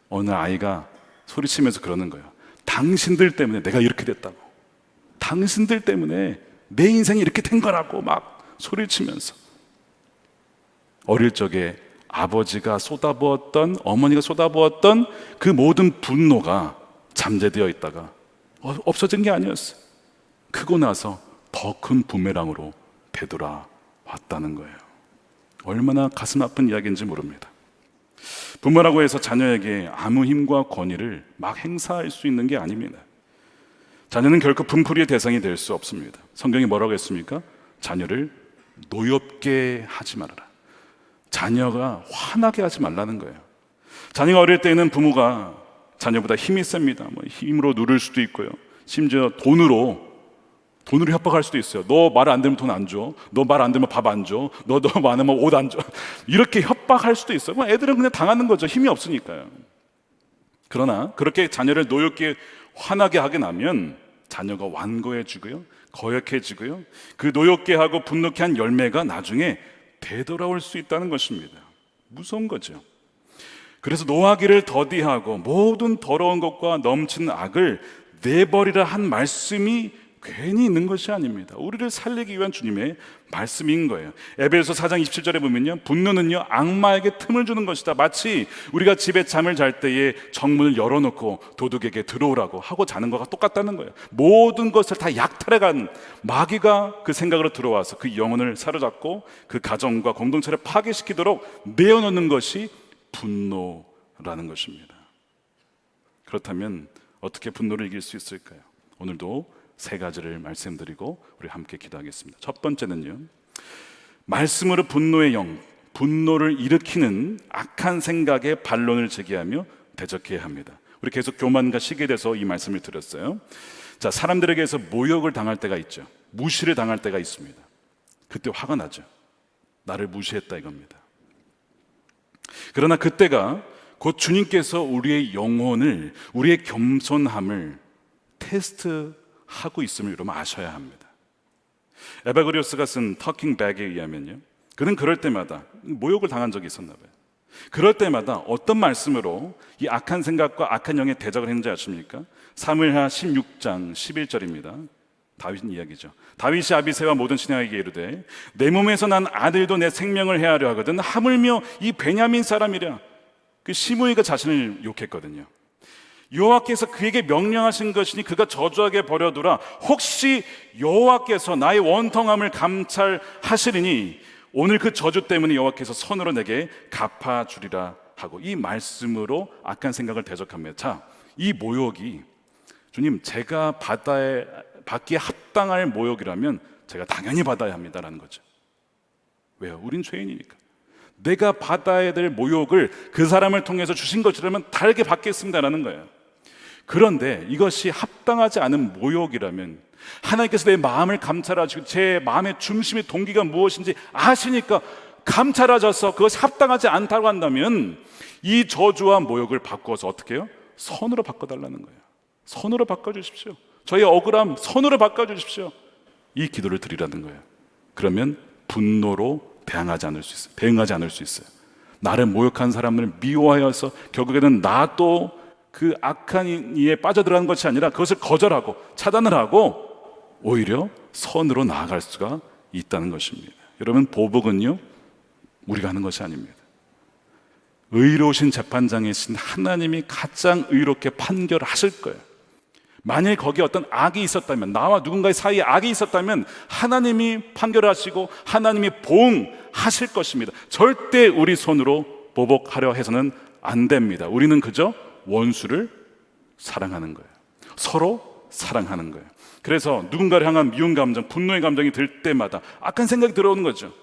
어느 아이가 소리치면서 그러는 거예요. 당신들 때문에 내가 이렇게 됐다고, 당신들 때문에 내 인생이 이렇게 된 거라고 막 소리치면서. 어릴 적에 아버지가 쏟아부었던, 어머니가 쏟아부었던 그 모든 분노가 잠재되어 있다가 없어진 게 아니었어요. 크고 나서 더 큰 부메랑으로 되돌아왔다는 거예요. 얼마나 가슴 아픈 이야기인지 모릅니다. 부모라고 해서 자녀에게 아무 힘과 권위를 막 행사할 수 있는 게 아닙니다. 자녀는 결코 분풀이의 대상이 될 수 없습니다. 성경이 뭐라고 했습니까? 자녀를 노엽게 하지 말아라. 자녀가 화나게 하지 말라는 거예요. 자녀가 어릴 때에는 부모가 자녀보다 힘이 셉니다. 힘으로 누를 수도 있고요, 심지어 돈으로 협박할 수도 있어요. 너 말 안 들으면 돈 안 줘. 너 말 안 들으면 밥 안 줘. 너 많으면 옷 안 줘. 이렇게 협박할 수도 있어요. 애들은 그냥 당하는 거죠. 힘이 없으니까요. 그러나 그렇게 자녀를 노엽게 화나게 하게 나면 자녀가 완고해지고요, 거역해지고요, 그 노엽게 하고 분노케 한 열매가 나중에 되돌아올 수 있다는 것입니다. 무서운 거죠. 그래서 노하기를 더디하고 모든 더러운 것과 넘치는 악을 내버리라 한 말씀이 괜히 있는 것이 아닙니다. 우리를 살리기 위한 주님의 말씀인 거예요. 에베소 4장 27절에 보면요, 분노는요 악마에게 틈을 주는 것이다. 마치 우리가 집에 잠을 잘 때에 정문을 열어놓고 도둑에게 들어오라고 하고 자는 것과 똑같다는 거예요. 모든 것을 다 약탈해간 마귀가 그 생각으로 들어와서 그 영혼을 사로잡고 그 가정과 공동체를 파괴시키도록 내어놓는 것이 분노라는 것입니다. 그렇다면 어떻게 분노를 이길 수 있을까요? 오늘도 세 가지를 말씀드리고 우리 함께 기도하겠습니다. 첫 번째는요, 말씀으로 분노의 영, 분노를 일으키는 악한 생각에 반론을 제기하며 대적해야 합니다. 우리 계속 교만과 시기에 대해서 이 말씀을 드렸어요. 자, 사람들에게서 모욕을 당할 때가 있죠. 무시를 당할 때가 있습니다. 그때 화가 나죠. 나를 무시했다 이겁니다. 그러나 그때가 곧 주님께서 우리의 영혼을, 우리의 겸손함을 테스트하고 있음을 여러분 아셔야 합니다. 에바그리오스가 쓴 터킹 백에 의하면요, 그는 그럴 때마다 모욕을 당한 적이 있었나 봐요. 그럴 때마다 어떤 말씀으로 이 악한 생각과 악한 영에 대적을 했는지 아십니까? 사무엘하 16장 11절입니다. 다윗 이야기죠. 다윗이 아비새와 모든 신하에게 이르되 내 몸에서 난 아들도 내 생명을 해하려 하거든 하물며 이 베냐민 사람이라. 그 시므이가 자신을 욕했거든요. 여호와께서 그에게 명령하신 것이니 그가 저주하게 버려두라. 혹시 여호와께서 나의 원통함을 감찰하시리니 오늘 그 저주 때문에 여호와께서 선으로 내게 갚아주리라 하고 이 말씀으로 악한 생각을 대적합니다. 자, 이 모욕이 주님 제가 받기에 합당할 모욕이라면 제가 당연히 받아야 합니다라는 거죠. 왜요? 우린 죄인이니까. 내가 받아야 될 모욕을 그 사람을 통해서 주신 것이라면 다르게 받겠습니다라는 거예요. 그런데 이것이 합당하지 않은 모욕이라면 하나님께서 내 마음을 감찰하시고 제 마음의 중심의 동기가 무엇인지 아시니까 감찰하셔서 그것이 합당하지 않다고 한다면 이 저주와 모욕을 바꾸어서 어떻게 해요? 선으로 바꿔달라는 거예요. 선으로 바꿔주십시오. 저희 억울함 선으로 바꿔주십시오. 이 기도를 드리라는 거예요. 그러면 분노로 대응하지 않을 수 있어요. 나를 모욕한 사람을 미워하여서 결국에는 나도 그 악한 이에 빠져들어가는 것이 아니라 그것을 거절하고 차단을 하고 오히려 선으로 나아갈 수가 있다는 것입니다. 여러분, 보복은요 우리가 하는 것이 아닙니다. 의로우신 재판장이신 하나님이 가장 의롭게 판결하실 거예요. 만약에 거기에 어떤 악이 있었다면, 나와 누군가의 사이에 악이 있었다면 하나님이 판결하시고 하나님이 보응하실 것입니다. 절대 우리 손으로 보복하려 해서는 안 됩니다. 우리는 그저 원수를 사랑하는 거예요. 서로 사랑하는 거예요. 그래서 누군가를 향한 미운 감정, 분노의 감정이 들 때마다 악한 생각이 들어오는 거죠.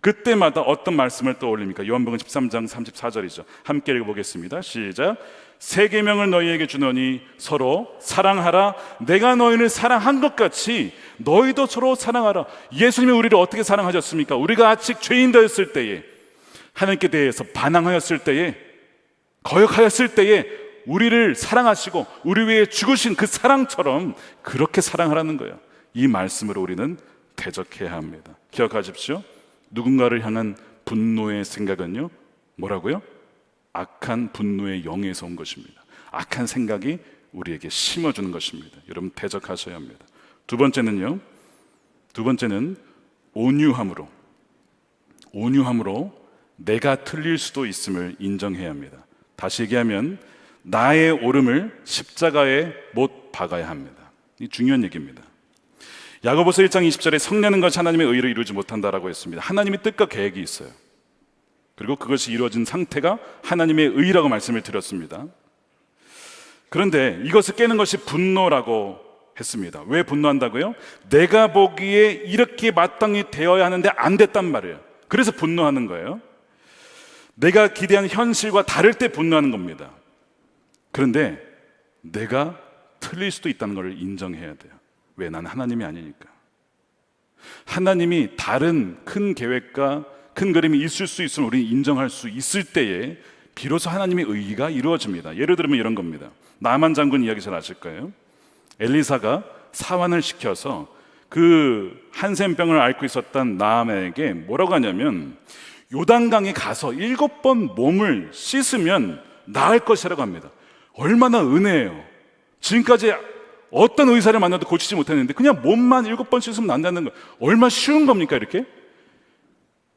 그때마다 어떤 말씀을 떠올립니까? 요한복음 13장 34절이죠. 함께 읽어보겠습니다. 시작. 새 계명을 너희에게 주노니 서로 사랑하라. 내가 너희를 사랑한 것 같이 너희도 서로 사랑하라. 예수님이 우리를 어떻게 사랑하셨습니까? 우리가 아직 죄인되었을 때에, 하나님께 대해서 반항하였을 때에, 거역하였을 때에 우리를 사랑하시고 우리 위해 죽으신 그 사랑처럼 그렇게 사랑하라는 거예요. 이 말씀으로 우리는 대적해야 합니다. 기억하십시오. 누군가를 향한 분노의 생각은요 뭐라고요? 악한 분노의 영에서 온 것입니다. 악한 생각이 우리에게 심어주는 것입니다. 여러분, 대적하셔야 합니다. 두 번째는 온유함으로 내가 틀릴 수도 있음을 인정해야 합니다. 다시 얘기하면 나의 옳음을 십자가에 못 박아야 합니다. 이 중요한 얘기입니다. 야고보서 1장 20절에 성내는 것이 하나님의 의를 이루지 못한다라고 했습니다. 하나님의 뜻과 계획이 있어요. 그리고 그것이 이루어진 상태가 하나님의 의라고 말씀을 드렸습니다. 그런데 이것을 깨는 것이 분노라고 했습니다. 왜 분노한다고요? 내가 보기에 이렇게 마땅히 되어야 하는데 안 됐단 말이에요. 그래서 분노하는 거예요. 내가 기대한 현실과 다를 때 분노하는 겁니다. 그런데 내가 틀릴 수도 있다는 걸 인정해야 돼요. 왜? 나는 하나님이 아니니까. 하나님이 다른 큰 계획과 큰 그림이 있을 수 있음을 우리는 인정할 수 있을 때에 비로소 하나님의 의의가 이루어집니다. 예를 들면 이런 겁니다. 나만 장군 이야기 잘 아실 거예요. 엘리사가 사환을 시켜서 그 한센병을 앓고 있었던 나아만에게 뭐라고 하냐면 요단강에 가서 7번 몸을 씻으면 나을 것이라고 합니다. 얼마나 은혜예요. 지금까지 어떤 의사를 만나도 고치지 못했는데 그냥 몸만 7번 씻으면 난다는 거 얼마나 쉬운 겁니까 이렇게?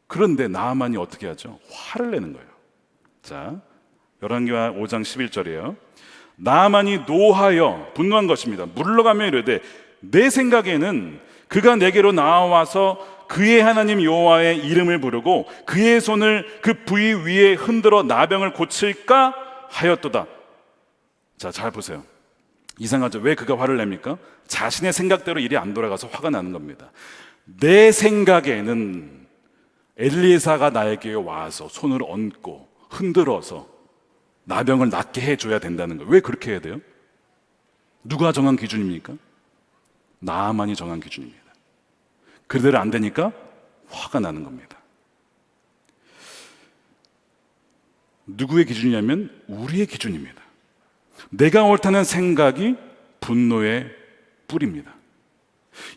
그런데 나아만이 어떻게 하죠? 화를 내는 거예요. 자, 열왕기하 5장 11절이에요. 나아만이 노하여 분노한 것입니다. 물러가며 이르되 내 생각에는 그가 내게로 나와서 그의 하나님 여호와의 이름을 부르고 그의 손을 그 부위 위에 흔들어 나병을 고칠까 하였도다. 자, 잘 보세요. 이상하죠? 왜 그가 화를 냅니까? 자신의 생각대로 일이 안 돌아가서 화가 나는 겁니다. 내 생각에는 엘리사가 나에게 와서 손을 얹고 흔들어서 나병을 낫게 해줘야 된다는 거예요. 왜 그렇게 해야 돼요? 누가 정한 기준입니까? 나만이 정한 기준입니다. 그대로 안 되니까 화가 나는 겁니다. 누구의 기준이냐면 우리의 기준입니다. 내가 옳다는 생각이 분노의 뿌리입니다.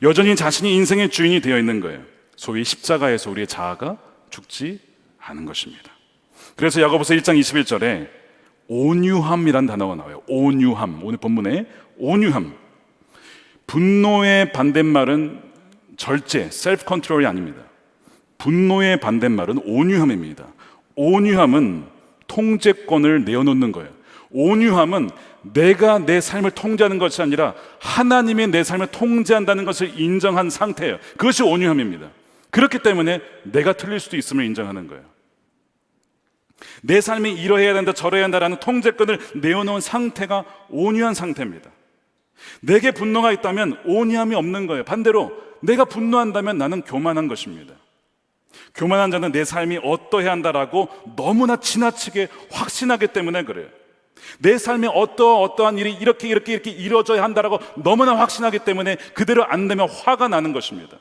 여전히 자신이 인생의 주인이 되어 있는 거예요. 소위 십자가에서 우리의 자아가 죽지 않은 것입니다. 그래서 야고보서 1장 21절에 온유함이란 단어가 나와요. 온유함, 오늘 본문에 온유함. 분노의 반대말은 절제, 셀프 컨트롤이 아닙니다. 분노의 반대말은 온유함입니다. 온유함은 통제권을 내어놓는 거예요. 온유함은 내가 내 삶을 통제하는 것이 아니라 하나님이 내 삶을 통제한다는 것을 인정한 상태예요. 그것이 온유함입니다. 그렇기 때문에 내가 틀릴 수도 있음을 인정하는 거예요. 내 삶이 이러해야 된다 저러해야 한다라는 통제권을 내어놓은 상태가 온유한 상태입니다. 내게 분노가 있다면 온유함이 없는 거예요. 반대로 내가 분노한다면 나는 교만한 것입니다. 교만한 자는 내 삶이 어떠해야 한다라고 너무나 지나치게 확신하기 때문에 그래요. 내 삶에 어떠한 일이 이렇게 이루어져야 한다라고 너무나 확신하기 때문에 그대로 안 되면 화가 나는 것입니다.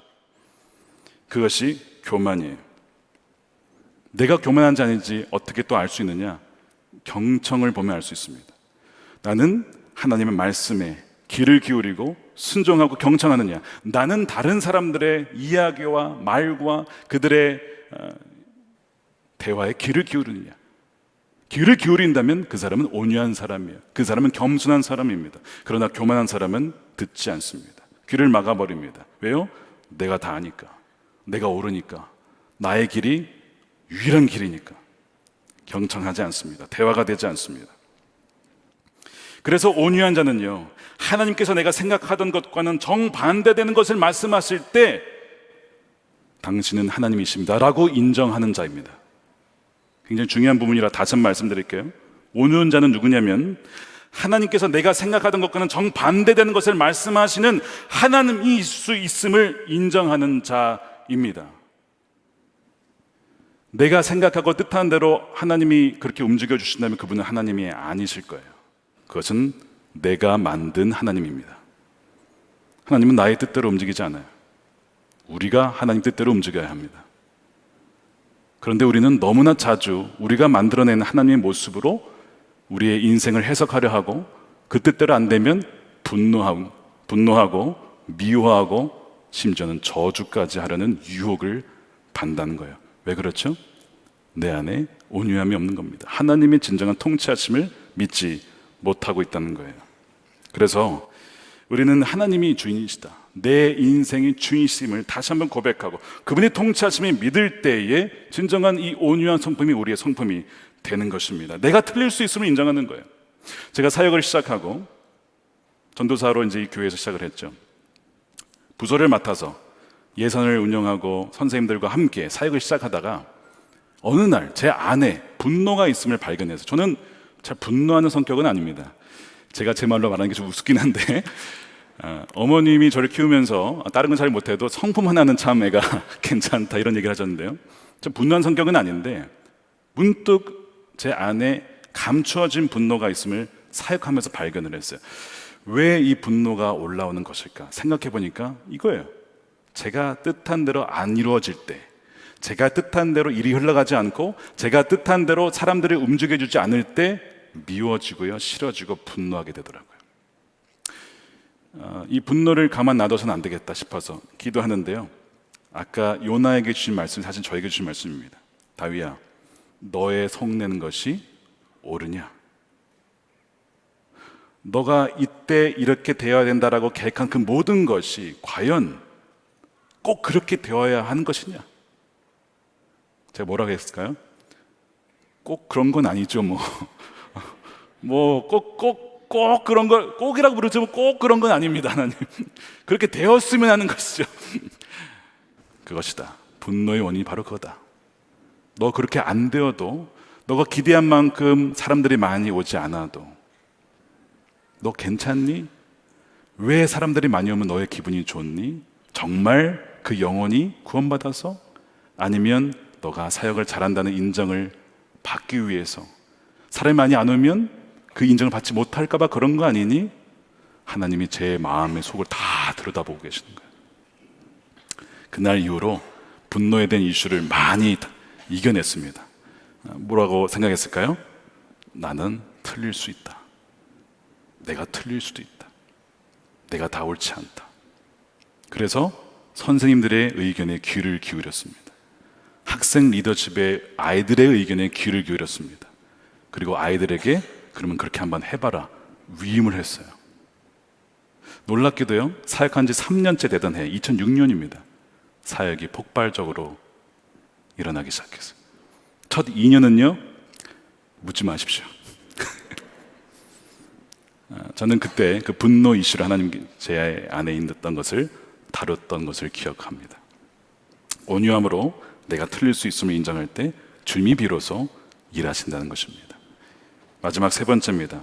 그것이 교만이에요. 내가 교만한지 아닌지 어떻게 또 알 수 있느냐? 경청을 보면 알 수 있습니다. 나는 하나님의 말씀에 귀를 기울이고 순종하고 경청하느냐? 나는 다른 사람들의 이야기와 말과 그들의 대화에 귀를 기울이느냐? 귀를 기울인다면 그 사람은 온유한 사람이에요. 그 사람은 겸손한 사람입니다. 그러나 교만한 사람은 듣지 않습니다. 귀를 막아버립니다. 왜요? 내가 다 아니까, 내가 옳으니까, 나의 길이 유일한 길이니까 경청하지 않습니다. 대화가 되지 않습니다. 그래서 온유한 자는요, 하나님께서 내가 생각하던 것과는 정반대되는 것을 말씀하실 때 당신은 하나님이십니다 라고 인정하는 자입니다. 굉장히 중요한 부분이라 다시 말씀드릴게요. 온유한 자는 누구냐면 하나님께서 내가 생각하던 것과는 정반대되는 것을 말씀하시는 하나님이 수 있음을 인정하는 자입니다. 내가 생각하고 뜻하는 대로 하나님이 그렇게 움직여 주신다면 그분은 하나님이 아니실 거예요. 그것은 내가 만든 하나님입니다. 하나님은 나의 뜻대로 움직이지 않아요. 우리가 하나님 뜻대로 움직여야 합니다. 그런데 우리는 너무나 자주 우리가 만들어낸 하나님의 모습으로 우리의 인생을 해석하려 하고 그 뜻대로 안 되면 분노하고 미워하고 심지어는 저주까지 하려는 유혹을 받는다는 거예요. 왜 그렇죠? 내 안에 온유함이 없는 겁니다. 하나님의 진정한 통치하심을 믿지 못하고 있다는 거예요. 그래서 우리는 하나님이 주인이시다, 내 인생의 주인이심을 다시 한번 고백하고 그분의 통치하심을 믿을 때에 진정한 이 온유한 성품이 우리의 성품이 되는 것입니다. 내가 틀릴 수 있음을 인정하는 거예요. 제가 사역을 시작하고 전도사로 이제 이 교회에서 시작을 했죠. 부서를 맡아서 예산을 운영하고 선생님들과 함께 사역을 시작하다가 어느 날 제 안에 분노가 있음을 발견해서, 저는 잘 분노하는 성격은 아닙니다. 제가 제 말로 말하는 게 좀 우습긴 한데 어머님이 저를 키우면서 다른 건 잘 못해도 성품 하나는 참 애가 괜찮다 이런 얘기를 하셨는데요, 좀 분노한 성격은 아닌데 문득 제 안에 감추어진 분노가 있음을 사역하면서 발견을 했어요. 왜 이 분노가 올라오는 것일까 생각해 보니까 이거예요. 제가 뜻한 대로 안 이루어질 때, 제가 뜻한 대로 일이 흘러가지 않고 제가 뜻한 대로 사람들이 움직여주지 않을 때 미워지고요, 싫어지고 분노하게 되더라고요. 이 분노를 가만 놔둬서는 안 되겠다 싶어서 기도하는데요, 아까 요나에게 주신 말씀이 사실 저에게 주신 말씀입니다. 다윗아, 너의 성내는 것이 옳으냐? 너가 이때 이렇게 되어야 된다라고 계획한 그 모든 것이 과연 꼭 그렇게 되어야 하는 것이냐? 제가 뭐라고 했을까요? 꼭 그런 건 아니죠, 꼭 그런 걸, 꼭이라고 부르지만 꼭 그런 건 아닙니다, 하나님. 그렇게 되었으면 하는 것이죠. 그것이다. 분노의 원인이 바로 그거다. 너 그렇게 안 되어도, 너가 기대한 만큼 사람들이 많이 오지 않아도, 너 괜찮니? 왜 사람들이 많이 오면 너의 기분이 좋니? 정말 그 영혼이 구원받아서? 아니면 너가 사역을 잘한다는 인정을 받기 위해서, 사람이 많이 안 오면 그 인정을 받지 못할까 봐 그런 거 아니니? 하나님이 제 마음의 속을 다 들여다보고 계시는 거예요. 그날 이후로 분노에 대한 이슈를 많이 이겨냈습니다. 뭐라고 생각했을까요? 나는 틀릴 수 있다. 내가 틀릴 수도 있다. 내가 다 옳지 않다. 그래서 선생님들의 의견에 귀를 기울였습니다. 학생 리더십의 아이들의 의견에 귀를 기울였습니다. 그리고 아이들에게 그러면 그렇게 한번 해봐라 위임을 했어요. 놀랍게도요, 사역한 지 3년째 되던 해 2006년입니다. 사역이 폭발적으로 일어나기 시작했어요. 첫 2년은요 묻지 마십시오. 저는 그때 그 분노 이슈를 하나님 제 안에 있던 것을 다뤘던 것을 기억합니다. 온유함으로 내가 틀릴 수 있음을 인정할 때 주님이 비로소 일하신다는 것입니다. 마지막 세 번째입니다.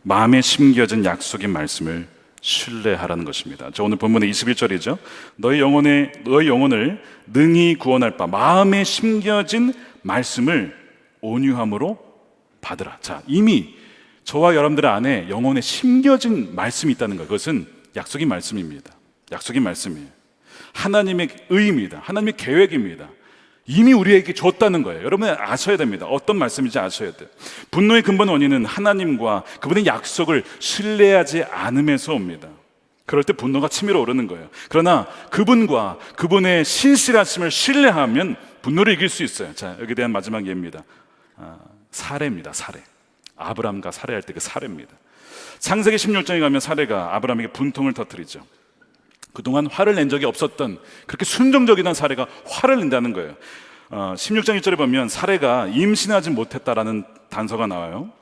마음에 심겨진 약속의 말씀을 신뢰하라는 것입니다. 저 오늘 본문의 21절이죠. 너희 영혼을 능히 구원할 바 마음에 심겨진 말씀을 온유함으로 받으라. 자, 이미 저와 여러분들 안에 영혼에 심겨진 말씀이 있다는 것, 그것은 약속의 말씀입니다. 약속의 말씀이에요. 하나님의 의입니다. 하나님의 계획입니다. 이미 우리에게 줬다는 거예요. 여러분 아셔야 됩니다. 어떤 말씀인지 아셔야 돼요. 분노의 근본 원인은 하나님과 그분의 약속을 신뢰하지 않음에서 옵니다. 그럴 때 분노가 치밀어 오르는 거예요. 그러나 그분과 그분의 신실하심을 신뢰하면 분노를 이길 수 있어요. 자, 여기에 대한 마지막 예입니다. 사례입니다. 사례. 아브람과 사례할 때 그 사례입니다. 창세기 16장에 가면 사례가 아브람에게 분통을 터뜨리죠. 그동안 화를 낸 적이 없었던, 그렇게 순종적이던 사례가 화를 낸다는 거예요. 16장 1절에 보면 사례가 임신하지 못했다라는 단서가 나와요.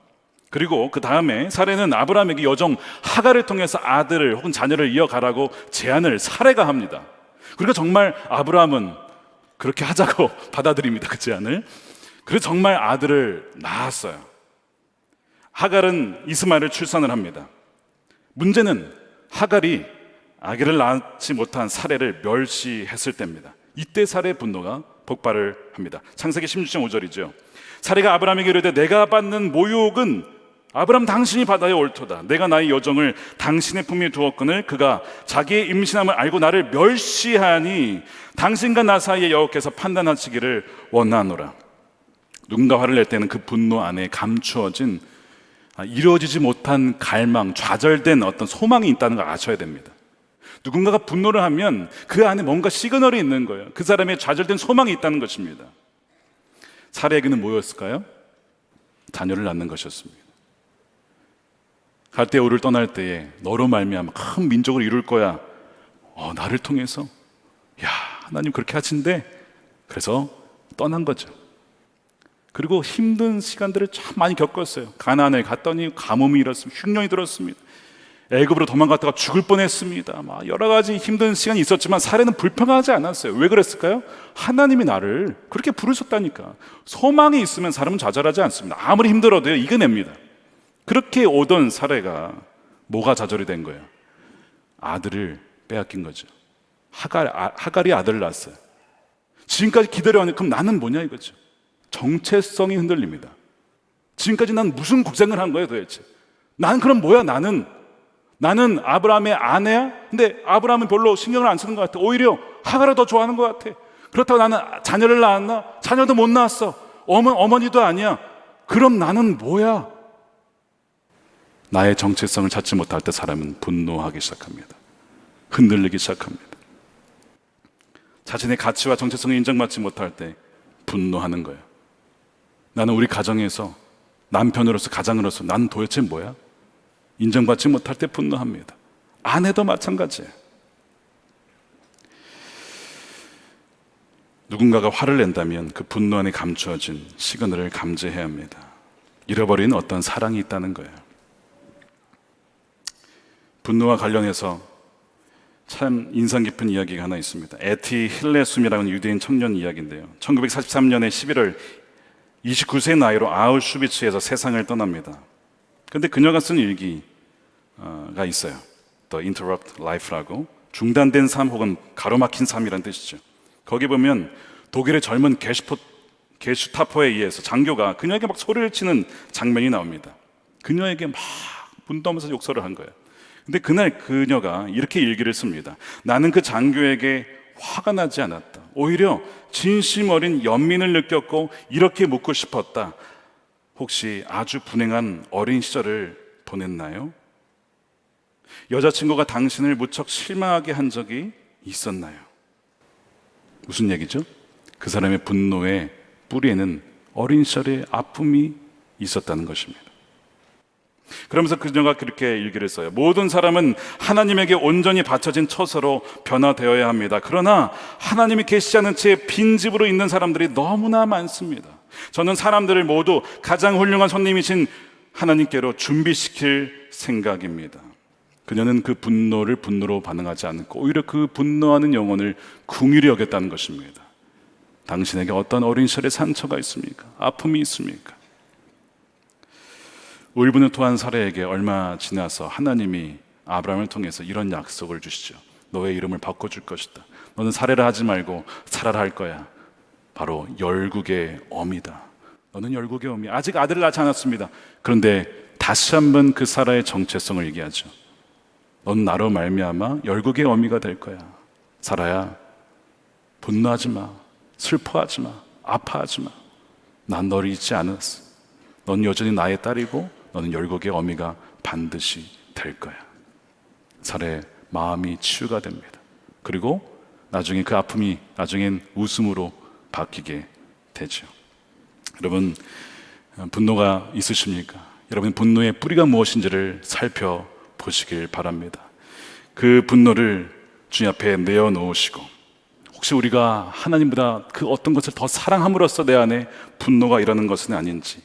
그리고 그 다음에 사례는 아브람에게 여종 하갈을 통해서 아들을 혹은 자녀를 이어가라고 제안을 사례가 합니다. 그러니까 정말 아브람은 그렇게 하자고 받아들입니다, 그 제안을. 그래서 정말 아들을 낳았어요. 하갈은 이스마엘을 출산을 합니다. 문제는 하갈이 아기를 낳지 못한 사례를 멸시했을 때입니다. 이때 사례의 분노가 폭발을 합니다. 창세기 16장 5절이죠. 사례가 아브람에게 이르되 내가 받는 모욕은 아브람 당신이 받아야 옳도다. 내가 나의 여종을 당신의 품에 두었거늘 그가 자기의 임신함을 알고 나를 멸시하니 당신과 나 사이에 여호와께서 판단하시기를 원하노라. 누군가 화를 낼 때는 그 분노 안에 감추어진 이루어지지 못한 갈망, 좌절된 어떤 소망이 있다는 걸 아셔야 됩니다. 누군가가 분노를 하면 그 안에 뭔가 시그널이 있는 거예요. 그 사람의 좌절된 소망이 있다는 것입니다. 사례에게는 뭐였을까요? 자녀를 낳는 것이었습니다. 갈대우를 떠날 때에 너로 말미암아 큰 민족을 이룰 거야. 나를 통해서. 야, 하나님 그렇게 하신대. 그래서 떠난 거죠. 그리고 힘든 시간들을 참 많이 겪었어요. 가나안에 갔더니 가뭄이 일었습니다. 흉년이 들었습니다. 애굽으로 도망갔다가 죽을 뻔했습니다. 막 여러 가지 힘든 시간이 있었지만 사례는 불평하지 않았어요. 왜 그랬을까요? 하나님이 나를 그렇게 부르셨다니까. 소망이 있으면 사람은 좌절하지 않습니다. 아무리 힘들어도요, 이겨냅니다. 그렇게 오던 사례가 뭐가 좌절이 된 거예요? 아들을 빼앗긴 거죠. 하갈이 아들을 낳았어요. 지금까지 기다려왔는데 그럼 나는 뭐냐 이거죠. 정체성이 흔들립니다. 지금까지 난 무슨 고생을 한 거예요 도대체? 난 그럼 뭐야? 나는 아브라함의 아내야? 근데 아브라함은 별로 신경을 안 쓰는 것 같아. 오히려 하갈을 더 좋아하는 것 같아. 그렇다고 나는 자녀를 낳았나? 자녀도 못 낳았어. 어머니도 아니야. 그럼 나는 뭐야? 나의 정체성을 찾지 못할 때 사람은 분노하기 시작합니다. 흔들리기 시작합니다. 자신의 가치와 정체성을 인정받지 못할 때 분노하는 거예요. 나는 우리 가정에서 남편으로서 가장으로서 난 도대체 뭐야? 인정받지 못할 때 분노합니다. 아내도 마찬가지예요. 누군가가 화를 낸다면 그 분노 안에 감추어진 시그널을 감지해야 합니다. 잃어버린 어떤 사랑이 있다는 거예요. 분노와 관련해서 참 인상 깊은 이야기가 하나 있습니다. 에티 힐레숨이라는 유대인 청년 이야기인데요. 1943년에 11월 29세 나이로 아우슈비츠에서 세상을 떠납니다. 그런데 그녀가 쓴 일기가 있어요. The Interrupt Life라고, 중단된 삶 혹은 가로막힌 삶이라는 뜻이죠. 거기 보면 독일의 젊은 게슈타포에 의해서 장교가 그녀에게 막 소리를 치는 장면이 나옵니다. 그녀에게 막 분노하면서 욕설을 한 거예요. 근데 그날 그녀가 이렇게 일기를 씁니다. 나는 그 장교에게 화가 나지 않았다. 오히려 진심 어린 연민을 느꼈고 이렇게 묻고 싶었다. 혹시 아주 불행한 어린 시절을 보냈나요? 여자친구가 당신을 무척 실망하게 한 적이 있었나요? 무슨 얘기죠? 그 사람의 분노의 뿌리에는 어린 시절의 아픔이 있었다는 것입니다. 그러면서 그녀가 그렇게 일기를 써요. 모든 사람은 하나님에게 온전히 바쳐진 처소로 변화되어야 합니다. 그러나 하나님이 계시지 않은 채 빈집으로 있는 사람들이 너무나 많습니다. 저는 사람들을 모두 가장 훌륭한 손님이신 하나님께로 준비시킬 생각입니다. 그녀는 그 분노를 분노로 반응하지 않고 오히려 그 분노하는 영혼을 긍휼히 여겼다는 것입니다. 당신에게 어떤 어린 시절의 상처가 있습니까? 아픔이 있습니까? 울분토한 사례에게 얼마 지나서 하나님이 아브라함을 통해서 이런 약속을 주시죠. 너의 이름을 바꿔줄 것이다. 너는 사례를 하지 말고 사라라 할 거야. 바로 열국의 어미다. 너는 열국의 어미. 아직 아들을 낳지 않았습니다. 그런데 다시 한번 그 사라의 정체성을 얘기하죠. 넌 나로 말미암아 열국의 어미가 될 거야. 사라야, 분노하지 마. 슬퍼하지 마. 아파하지 마. 난 너를 잊지 않았어. 넌 여전히 나의 딸이고 너는 열국의 어미가 반드시 될 거야. 사라의 마음이 치유가 됩니다. 그리고 나중에 그 아픔이 나중엔 웃음으로 바뀌게 되죠. 여러분, 분노가 있으십니까? 여러분, 분노의 뿌리가 무엇인지를 살펴보시길 바랍니다. 그 분노를 주님 앞에 내어놓으시고, 혹시 우리가 하나님보다 그 어떤 것을 더 사랑함으로써 내 안에 분노가 일어나는 것은 아닌지,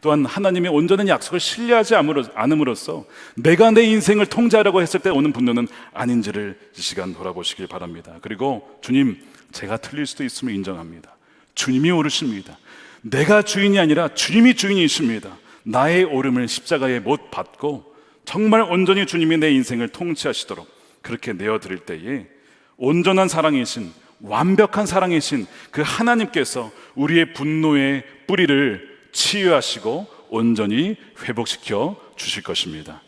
또한 하나님의 온전한 약속을 신뢰하지 않음으로써 내가 내 인생을 통제하려고 했을 때 오는 분노는 아닌지를 이 시간 돌아보시길 바랍니다. 그리고 주님, 제가 틀릴 수도 있음을 인정합니다. 주님이 옳으십니다. 내가 주인이 아니라 주님이 주인이십니다. 나의 옳음을 십자가에 못 받고 정말 온전히 주님이 내 인생을 통치하시도록 그렇게 내어드릴 때에 온전한 사랑이신, 완벽한 사랑이신 그 하나님께서 우리의 분노의 뿌리를 치유하시고 온전히 회복시켜 주실 것입니다.